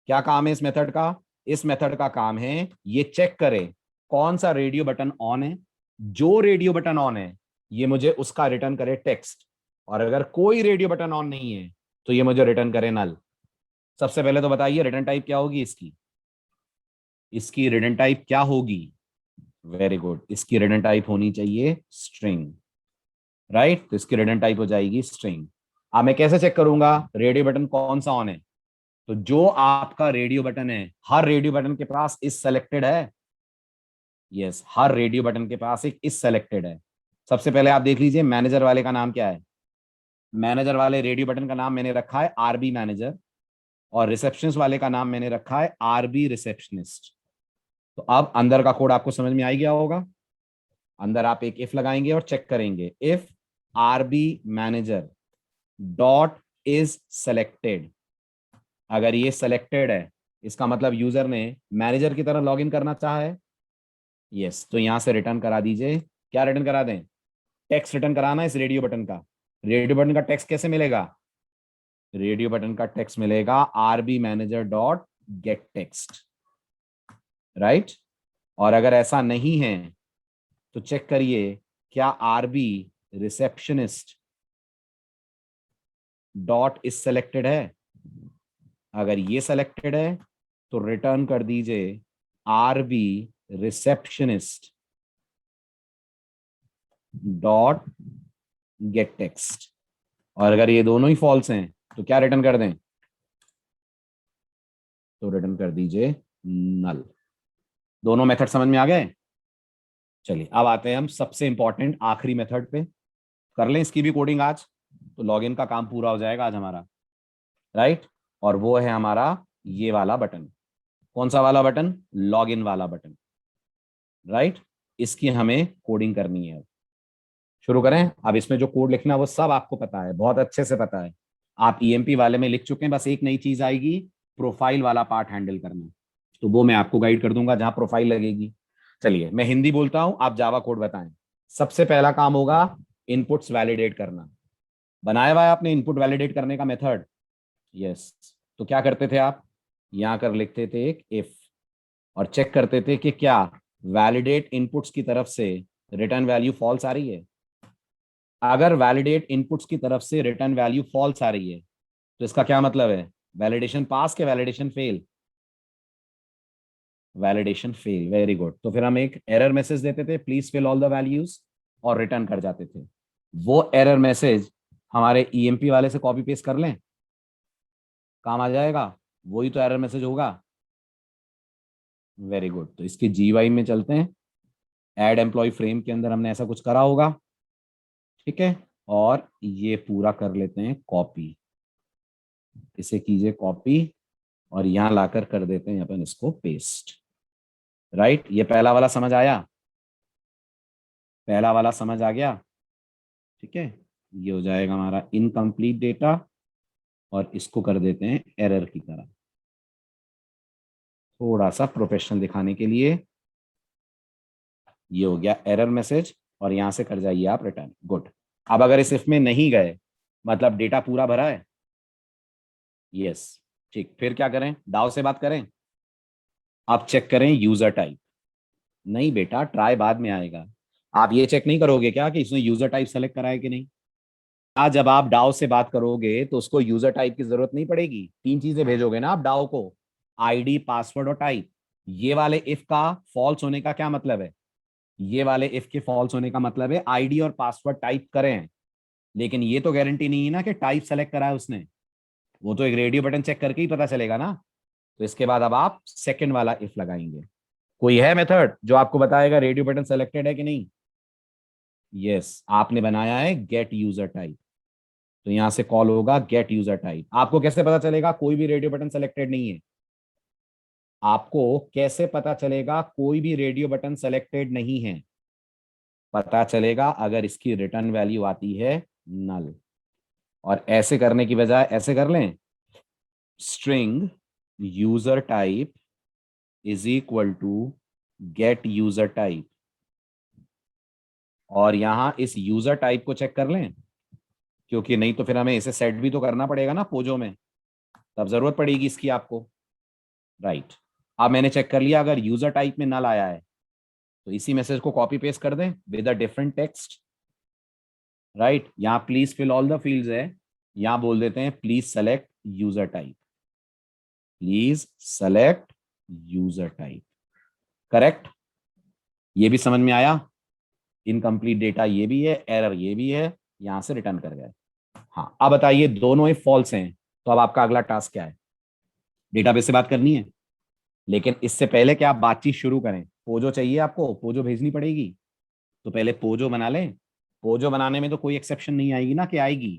क्या काम है इस मेथड का? इस मेथड का काम है ये चेक करे कौन सा रेडियो बटन ऑन है, जो रेडियो बटन ऑन है ये मुझे उसका रिटर्न करे टेक्स्ट, और अगर कोई रेडियो बटन ऑन नहीं है तो ये मुझे रिटर्न करे नल। सबसे पहले तो बताइए रिटर्न टाइप क्या होगी इसकी? इसकी रिटर्न टाइप क्या होगी? वेरी गुड, इसकी रिटर्न टाइप होनी चाहिए स्ट्रिंग। राइट, तो इसकी रिटर्न टाइप हो जाएगी स्ट्रिंग। अब मैं कैसे चेक करूंगा रेडियो बटन कौन सा ऑन है? तो जो आपका रेडियो बटन है, हर रेडियो बटन के पास इस सेलेक्टेड है। यस, हर रेडियो बटन के पास एक इस सेलेक्टेड है। सबसे पहले आप देख लीजिए मैनेजर वाले का नाम क्या है। मैनेजर वाले रेडियो बटन का नाम मैंने रखा है आरबी मैनेजर, और रिसेप्शनिस्ट वाले का नाम मैंने रखा है आरबी रिसेप्शनिस्ट। तो अब अंदर का कोड आपको समझ में आ ही गया होगा। अंदर आप एक इफ लगाएंगे और चेक करेंगे, if RB manager dot is selected, अगर ये सेलेक्टेड है इसका मतलब यूजर ने मैनेजर की तरह लॉगिन करना चाहा है। यस, तो यहां से रिटर्न करा दीजिए। क्या रिटर्न करा दें? टेक्स्ट रिटर्न कराना है इस रेडियो बटन का। रेडियो बटन का टेक्स्ट कैसे मिलेगा? रेडियो बटन का टेक्स्ट मिलेगा RB manager dot get text. Right, और अगर ऐसा नहीं है तो चेक करिए क्या RB receptionist dot is selected है। अगर ये सेलेक्टेड है तो रिटर्न कर दीजिए RB receptionist dot get text, और अगर ये दोनों ही फॉल्स हैं तो क्या रिटर्न कर दें? तो रिटर्न कर दीजिए नल। दोनों मेथड समझ में आ गए? चलिए अब आते हैं हम सबसे इंपॉर्टेंट आखिरी मेथड पे। कर लें इसकी भी कोडिंग आज, तो लॉगिन का काम पूरा हो जाएगा आज हमारा। राइट, और वो है हमारा ये वाला बटन। कौन सा वाला बटन? लॉगिन वाला बटन। राइट, इसकी हमें कोडिंग करनी है। शुरू करें। अब इसमें जो कोड लिखना है वो सब आपको पता है, बहुत अच्छे से पता है। आप ईएमपी वाले में लिख चुके हैं, बस एक नई चीज आएगी, प्रोफाइल वाला पार्ट हैंडल करना। तो वो मैं आपको गाइड कर दूंगा जहां प्रोफाइल लगेगी। चलिए मैं हिंदी बोलता हूं, आप जावा कोड बताएं। सबसे पहला काम होगा इनपुट्स वैलिडेट करना। बनाया हुआ है आपने इनपुट वैलिडेट करने का मेथड? यस। तो क्या करते थे आप? यहां कर लिखते थे एक इफ, और चेक करते थे कि क्या वैलिडेट इनपुट्स की तरफ से रिटर्न वैल्यू फॉल्स आ रही है। अगर वैलिडेट इनपुट्स की तरफ से रिटर्न वैल्यू फॉल्स आ रही है तो इसका क्या मतलब है? वैलिडेशन पास के validation fail? Validation fail, very good. तो फिर हम एक एरर मैसेज देते थे, please fill all the values, और रिटर्न कर जाते थे। वो एरर मैसेज हमारे ईएमपी वाले से कॉपी पेस्ट कर लें, काम आ जाएगा। वही तो एरर मैसेज होगा। Very good. तो इसके जीवाई में चलते हैं। ऐड एम्प्लॉय फ्रेम के अंदर हमने ऐसा कुछ करा होगा, ठीक है। और ये पूरा कर लेते हैं कॉपी, इसे कीजिए कॉपी, और यहां लाकर कर देते हैं अपन इसको पेस्ट। राइट, ये पहला वाला समझ आया? पहला वाला समझ आ गया, ठीक है। ये हो जाएगा हमारा इनकम्प्लीट डेटा, और इसको कर देते हैं एरर की तरह, थोड़ा सा प्रोफेशनल दिखाने के लिए। ये हो गया एरर मैसेज, और यहां से कर जाइए आप रिटर्न। गुड। अब अगर इस इफ में नहीं गए, मतलब डेटा पूरा भरा है, यस, ठीक, फिर क्या करें? दाव से बात करें। आप चेक करें यूजर टाइप। नहीं बेटा, ट्राई बाद में आएगा। आप ये चेक नहीं करोगे क्या कि इसने यूजर टाइप सेलेक्ट करा है कि नहीं? आज जब आप डाउ से बात करोगे तो उसको यूजर टाइप की जरूरत नहीं पड़ेगी। तीन चीजें भेजोगे ना आप डाउ को, आईडी, पासवर्ड और टाइप। ये वाले इफ का फॉल्स होने का क्या मतलब है? ये वाले इफ के फॉल्स होने का मतलब है आईडी और पासवर्ड टाइप करें, लेकिन ये तो गारंटी नहीं है ना कि टाइप सेलेक्ट करा है उसने। वो तो एक रेडियो बटन चेक करके ही पता चलेगा ना। तो इसके बाद अब आप सेकंड वाला इफ लगाएंगे। कोई है मेथड जो आपको बताएगा रेडियो बटन सेलेक्टेड है कि नहीं? यस, आपने बनाया है गेट यूजर टाइप, तो यहां से कॉल होगा गेट यूजर टाइप। आपको कैसे पता चलेगा कोई भी रेडियो बटन सेलेक्टेड नहीं है? आपको कैसे पता चलेगा कोई भी रेडियो बटन सेलेक्टेड नहीं है? पता चलेगा अगर इसकी रिटर्न वैल्यू आती है नल। और ऐसे करने की बजाय ऐसे कर लें, string user type is equal to get user type, और यहां इस यूजर टाइप को चेक कर लें, क्योंकि नहीं तो फिर हमें इसे सेट भी तो करना पड़ेगा ना पोजो में, तब जरूरत पड़ेगी इसकी आपको। राइट, अब मैंने चेक कर लिया, अगर यूजर टाइप में नल आया है तो इसी मैसेज को कॉपी पेस्ट कर दें with a different text. Right, यहाँ please fill all the fields है, यहां बोल देते हैं please select user type, please select user type. Correct, ये भी समझ में आया? इनकम्प्लीट डेटा ये भी है, एरर ये भी है, यहां से रिटर्न कर गए। हाँ, अब बताइए दोनों ही फॉल्स हैं, तो अब आपका अगला टास्क क्या है? डेटाबेस से बात करनी है, लेकिन इससे पहले कि आप बातचीत शुरू करें, पोजो चाहिए आपको, पोजो भेजनी पड़ेगी। तो पहले पोजो बना लें। पोजो बनाने में तो कोई एक्सेप्शन नहीं आएगी ना, कि आएगी?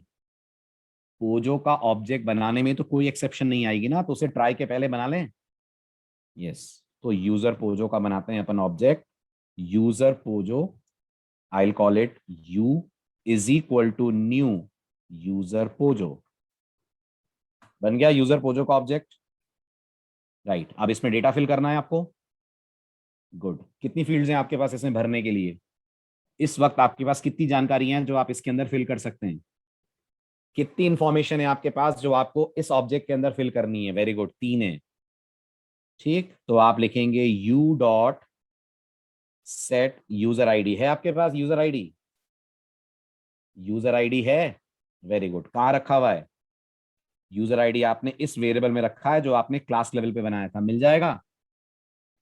पोजो का ऑब्जेक्ट बनाने में तो कोई एक्सेप्शन नहीं आएगी ना, तो उसे ट्राई के पहले बना लें। यस, तो यूजर पोजो का बनाते हैं अपन object, user POJO, I call it u is equal to new user POJO. बन गया यूजर पोजो का ऑब्जेक्ट। राइट, अब इसमें डेटा फिल करना है आपको। गुड। कितनी फील्ड्स हैं आपके पास इसमें भरने के लिए? इस वक्त आपके पास कितनी जानकारी हैं जो आप इसके अंदर फिल कर सकते हैं? कितनी इंफॉर्मेशन है आपके पास जो आपको इस ऑब्जेक्ट के अंदर फिल करनी है? वेरी गुड, तीन है। ठीक, तो आप लिखेंगे you dot set user ID. है आपके पास यूजर आईडी? यूजर आईडी है, वेरी गुड। कहाँ रखा हुआ है यूजर आईडी? आपने इस वेरिएबल में रखा है जो आपने क्लास लेवल पे बनाया था, मिल जाएगा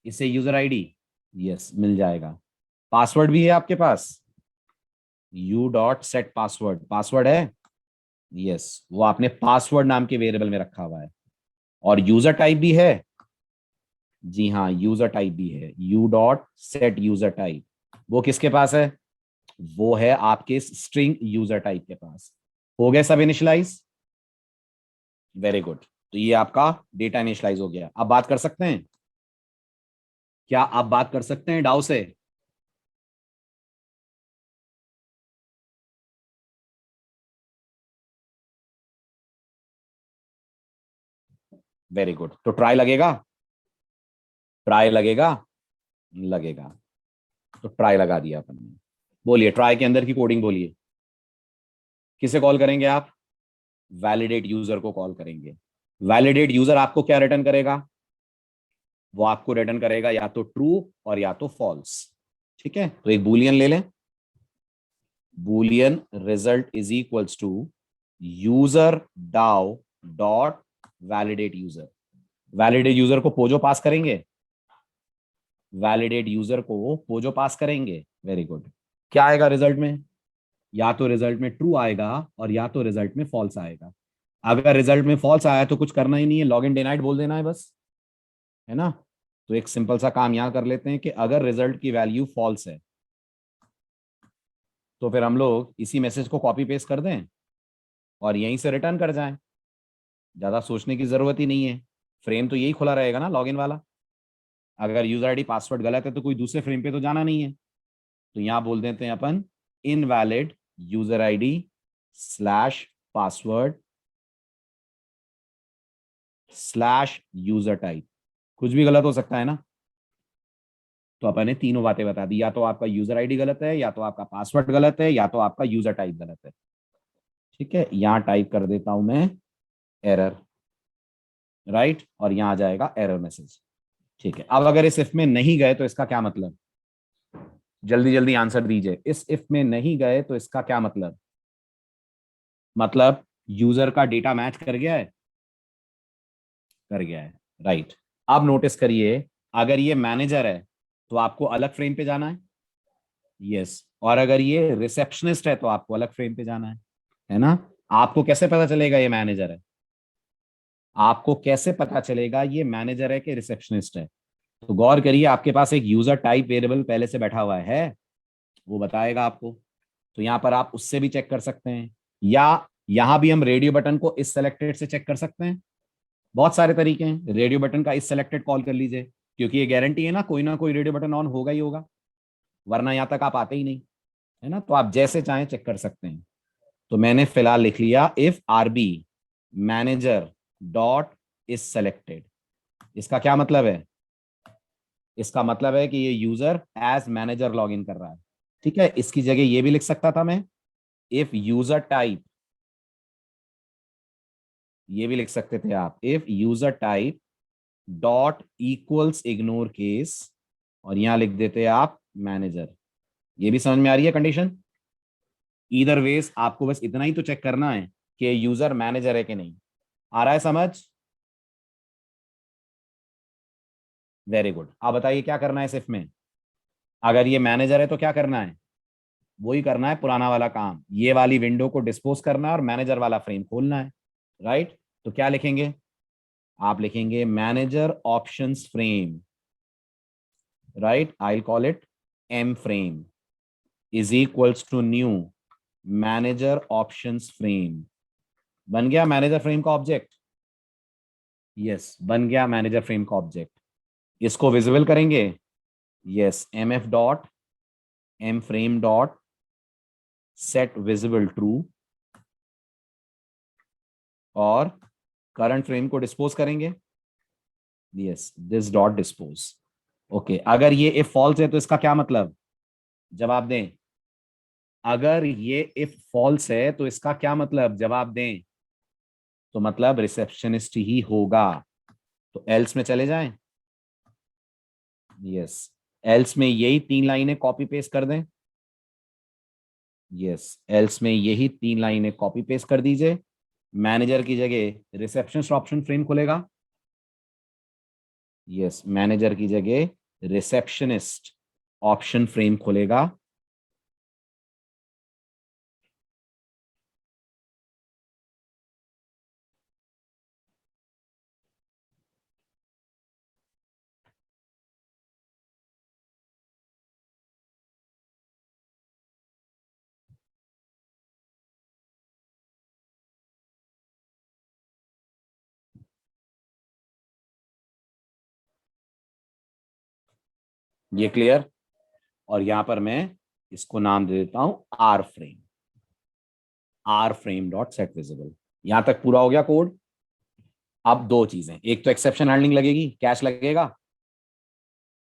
इसे यूजर आईडी। यस, मिल जाएगा। पासवर्ड भी है आपके पास, u dot set password, password है। यस, वो आपने पासवर्ड नाम के वेरिएबल में रखा हुआ है। और यूजर टाइप भी है, जी हाँ, यूजर टाइप भी है, you dot set user type. वो किसके पास है? वो है आपके स्ट्रिंग यूजर टाइप के पास। हो गया सब इनिशियलाइज? Very good. तो ये आपका डेटा इनिशियलाइज हो गया। अब बात कर सकते हैं? क्या आप बात कर सकते हैं डाउ से? Very good. तो ट्राई लगेगा? ट्राई लगेगा? लगेगा। तो ट्राई लगा दिया अपन ने। बोलिए, ट्राई के अंदर की कोडिंग बोलिए। किसे कॉल करेंगे आप? वैलिडेट यूजर को कॉल करेंगे। वैलिडेट यूजर आपको क्या रिटर्न करेगा? वो आपको रिटर्न करेगा या तो ट्रू और या तो फॉल्स। ठीक है, तो एक बुलियन ले लें। boolean result is equals to user DAO dot validate user. validate user को पोजो पास करेंगे, वैलिडेट यूजर को पोजो पास करेंगे। Very good. क्या आएगा रिजल्ट में? या तो रिजल्ट में ट्रू आएगा और या तो रिजल्ट में फॉल्स आएगा। अगर रिजल्ट में फॉल्स आया तो कुछ करना ही नहीं है, लॉग इन डिनाइड बोल देना है बस, है ना। तो एक सिंपल सा काम यहां कर लेते हैं कि अगर रिजल्ट की वैल्यू फॉल्स है तो फिर हम लोग इसी मैसेज को कॉपी पेस्ट कर दें और यहीं से रिटर्न कर जाएं। ज्यादा सोचने की जरूरत ही नहीं है, फ्रेम तो यही खुला रहेगा ना लॉगिन वाला। अगर यूजर आईडी पासवर्ड गलत है तो कोई दूसरे फ्रेम पे तो जाना नहीं है। तो यहां बोल देते हैं अपन invalid user ID slash password slash user type. कुछ भी गलत हो सकता है ना। तो अपन ने तीनों बातें बता दी, या तो आपका यूजर आईडी गलत है, या तो आपका पासवर्ड गलत है, या तो आपका यूजर टाइप गलत है। ठीक है, यहां टाइप कर देता हूं मैं एरर, राइट, और यहां आ जाएगा एरर मैसेज। ठीक है, अब अगर इस इफ में नहीं गए तो इसका क्या मतलब? जल्दी जल्दी आंसर दीजिए। इस इफ में नहीं गए तो इसका क्या मतलब? मतलब यूजर का डेटा मैच कर गया है, कर गया है, राइट। अब नोटिस करिए, अगर ये मैनेजर है तो आपको अलग फ्रेम पे जाना है, यस, और अगर ये रिसेप्शनिस्ट है तो आपको अलग फ्रेम पे जाना है ना। आपको कैसे पता चलेगा ये मैनेजर है? आपको कैसे पता चलेगा ये मैनेजर है कि रिसेप्शनिस्ट है? तो गौर करिए, आपके पास एक यूजर टाइप वेरिएबल पहले से बैठा हुआ है, वो बताएगा आपको। तो यहां पर आप उससे भी चेक कर सकते हैं, या यहां भी हम रेडियो बटन को इस सेलेक्टेड से चेक कर सकते हैं। बहुत सारे तरीके हैं, रेडियो बटन का इस सेलेक्टेड कॉल कर लीजिए, क्योंकि ये गारंटी है ना कोई रेडियो बटन ऑन होगा ही होगा, वरना यहां तक आप आते ही नहीं, है ना। तो आप जैसे चाहें चेक कर सकते हैं। तो मैंने फिलहाल लिख लिया if RB manager dot is selected. इसका क्या मतलब है? इसका मतलब है कि ये user as manager log in कर रहा है। ठीक है, इसकी जगह ये भी लिख सकता था मैं, इफ यूजर टाइप, ये भी लिख सकते थे आप, if user type dot equals ignore case, और यहां लिख देते आप मैनेजर। ये भी समझ में आ रही है कंडीशन? ईदर वेज आपको बस इतना ही तो चेक करना है कि यूजर मैनेजर है कि नहीं। आ रहा है समझ? Very good. आप बताइए क्या करना है सिर्फ में? अगर ये मैनेजर है तो क्या करना है? वही करना है पुराना वाला काम, ये वाली विंडो को डिस्पोज करना है और मैनेजर वाला फ्रेम खोलना है, राइट। तो क्या लिखेंगे? आप लिखेंगे manager options frame, right, I call it M frame, is equals to new manager options frame. बन गया मैनेजर फ्रेम का ऑब्जेक्ट। यस, बन गया मैनेजर फ्रेम का ऑब्जेक्ट। इसको विजिबल करेंगे, yes, M F dot M frame dot set visible true, और current frame को डिस्पोज करेंगे, yes, this dot dispose. Okay, अगर ये इफ फॉल्स है तो इसका क्या मतलब? जवाब दें। अगर ये इफ फॉल्स है तो इसका क्या मतलब? जवाब दें। तो मतलब रिसेप्शनिस्ट ही होगा। तो एल्स में चले जाएं, यस, एल्स में यही तीन लाइनें कॉपी पेस्ट कर दें, यस, एल्स में यही तीन लाइनें कॉपी पेस्ट कर दीजिए। मैनेजर की जगह रिसेप्शनिस्ट ऑप्शन फ्रेम खुलेगा, यस, मैनेजर की जगह रिसेप्शनिस्ट ऑप्शन फ्रेम खुलेगा। ये क्लियर? और यहां पर मैं इसको नाम दे देता हूं R frame, R frame dot set visible. यहां तक पूरा हो गया कोड। अब दो चीजें, एक तो एक्सेप्शन हैंडलिंग लगेगी, कैश लगेगा,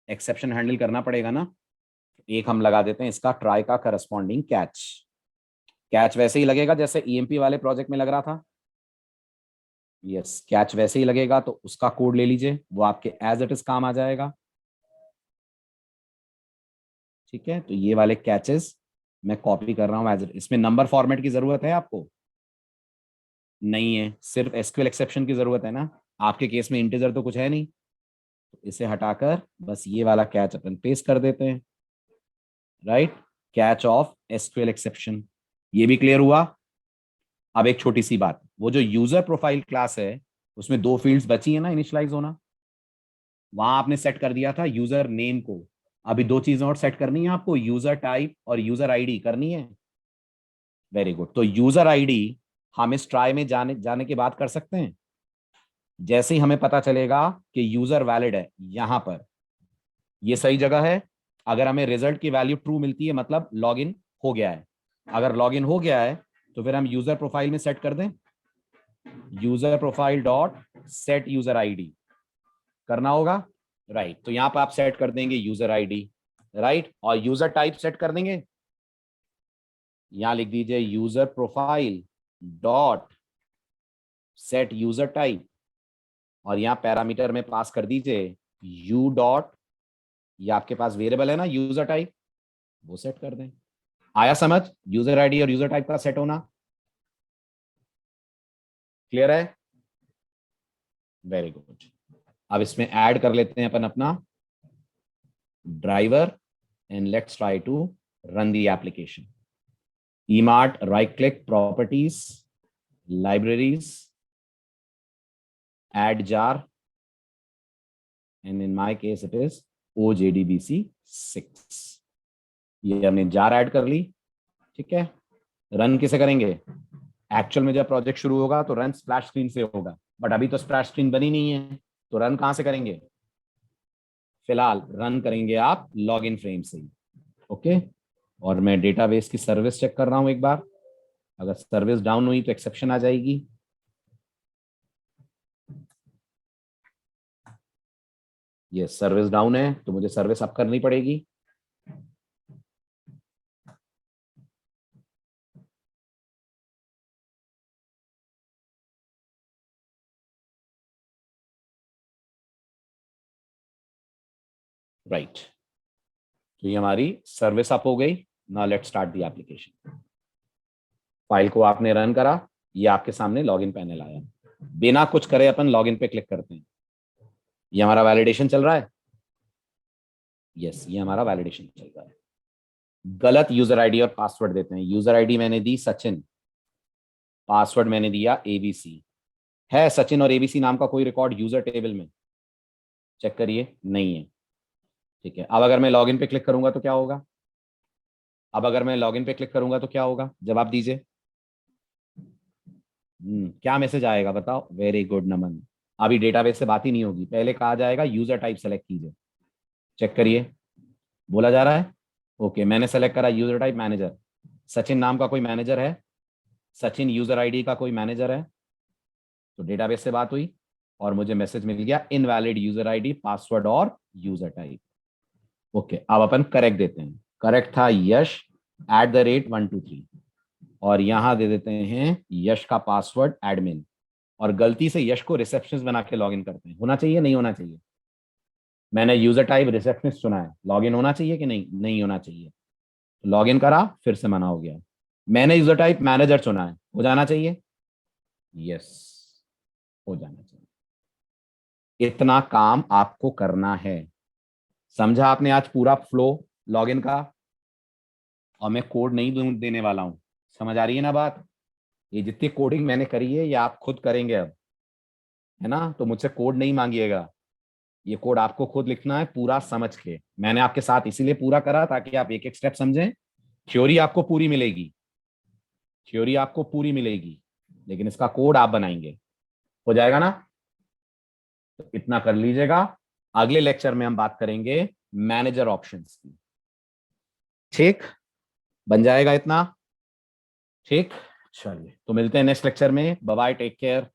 एक्सेप्शन हैंडल करना पड़ेगा ना। एक हम लगा देते हैं इसका ट्राई का करस्पॉन्डिंग कैच। कैच वैसे ही लगेगा जैसे ईएमपी वाले प्रोजेक्ट में लग रहा था, यस, कैच वैसे ही लगेगा। तो उसका कोड ले लीजिए, वो आपके एज इट इज काम आ जाएगा। ठीक है, तो ये वाले कैचेस मैं कॉपी कर रहा हूँ एज इसमें नंबर फॉर्मेट की जरूरत है आपको? नहीं है, सिर्फ एसक्यूएल एक्सेप्शन की जरूरत है ना। आपके केस में इंटीजर तो कुछ है नहीं, तो इसे हटाकर बस ये वाला कैच अपन पेस्ट कर देते हैं, right? Catch of SQL exception. ये भी क्लियर हुआ? अब एक छोटी सी बात, वो जो यूजर प्रोफाइल क्लास है उसमें दो फील्ड्स बची है ना इनिशियलाइज होना, वहां आपने सेट कर दिया था यूजर नेम को। अभी दो चीजें और सेट करनी है आपको, यूजर टाइप और यूजर आईडी करनी है। Very good. तो यूजर आईडी हम इस ट्राई में जाने जाने के बाद कर सकते हैं। जैसे ही हमें पता चलेगा कि यूजर वैलिड है, यहां पर ये सही जगह है। अगर हमें रिजल्ट की वैल्यू ट्रू मिलती है मतलब लॉगिन हो गया है। अगर लॉगिन हो गया है तो फिर हम यूजर प्रोफाइल में सेट कर दें, user profile dot set user ID करना होगा, राइट? तो यहां पर आप सेट कर देंगे यूजर आईडी, राइट? और यूजर टाइप सेट कर देंगे, यहां लिख दीजिए user profile dot set user type, और यहां पैरामीटर में पास कर दीजिए यू डॉट, ये आपके पास वेरिएबल है ना यूजर टाइप, वो सेट कर दें। आया समझ यूजर आईडी और यूजर टाइप का सेट होना? क्लियर है? Very good. अब इसमें ऐड कर लेते हैं अपन अपना driver and let's try to run the application. EMart, right click, properties, libraries, add jar, and in my case it is OJDBC6। ये हमने जार ऐड कर ली, ठीक है। रन किसे करेंगे? एक्चुअल में जब प्रोजेक्ट शुरू होगा तो रन स्प्लैश स्क्रीन से होगा, बट अभी तो स्प्लैश स्क्रीन बनी नहीं है, तो रन कहां से करेंगे? फिलहाल रन करेंगे आप लॉगिन फ्रेम से ही, ओके। और मैं डेटाबेस की सर्विस चेक कर रहा हूं एक बार, अगर सर्विस डाउन हुई तो एक्सेप्शन आ जाएगी। ये सर्विस डाउन है तो मुझे सर्विस अप करनी पड़ेगी। राइट, तो ये हमारी सर्विस अप हो गई। Now let's start the application. File को आपने रन करा, ये आपके सामने लॉगिन पैनल आया। बिना कुछ करे अपन लॉगिन पे क्लिक करते हैं। ये हमारा वैलिडेशन चल रहा है, यस ये हमारा वैलिडेशन चल रहा है। गलत यूजर आईडी और पासवर्ड देते हैं। यूजर आईडी मैंने दी सचिन, पासवर्ड मैंने दिया एबीसी। है सचिन और एबीसी नाम का कोई रिकॉर्ड यूजर टेबल में? चेक करिए, नहीं है, ठीक है। अब अगर मैं लॉगिन पे क्लिक करूंगा तो क्या होगा? अब अगर मैं लॉगिन पे क्लिक करूंगा तो क्या होगा? जवाब दीजिए। क्या मैसेज आएगा बताओ? वेरी गुड नमन। अभी डेटाबेस से बात ही नहीं होगी, पहले कहा जाएगा यूजर टाइप सेलेक्ट कीजिए। चेक करिए, बोला जा रहा है, ओके मैंने सेलेक्ट करा यूजर टाइप मैनेजर। सचिन नाम का कोई मैनेजर है? सचिन यूजर आईडी का कोई मैनेजर है? तो डेटाबेस से बात हुई और मुझे मैसेज मिल गया इनवैलिड यूजर आईडी, पासवर्ड और यूजर टाइप। ओके, अब अपन करेक्ट देते हैं। करेक्ट था यश @123, और यहां दे देते हैं यश का पासवर्ड एडमिन, और गलती से यश को रिसेप्शनिस्ट बना के लॉगिन करते हैं। होना चाहिए नहीं होना चाहिए? मैंने यूजर टाइप रिसेप्शनिस्ट चुना है, लॉगिन होना चाहिए कि नहीं? नहीं होना चाहिए। लॉगिन करा, फिर से मना हो गया। मैंने यूजर टाइप मैनेजर चुना है, हो जाना चाहिए? यस, हो जाना चाहिए। इतना काम आपको करना है। समझा आपने आज पूरा फ्लो लॉगिन का? और मैं कोड नहीं देने वाला हूं, समझ आ रही है ना बात? ये जितनी कोडिंग मैंने करी है ये आप खुद करेंगे अब, है ना? तो मुझसे कोड नहीं मांगिएगा, ये कोड आपको खुद लिखना है पूरा समझ के। मैंने आपके साथ इसीलिए पूरा करा ताकि आप एक एक स्टेप समझें। थ्योरी आपको पूरी मिलेगी, थ्योरी आपको पूरी मिलेगी, लेकिन इसका कोड आप बनाएंगे। हो जाएगा ना? तो इतना कर लीजिएगा। अगले लेक्चर में हम बात करेंगे मैनेजर ऑप्शंस की, ठीक? बन जाएगा इतना, ठीक? चलिए, तो मिलते हैं नेक्स्ट लेक्चर में। Bye bye, take care.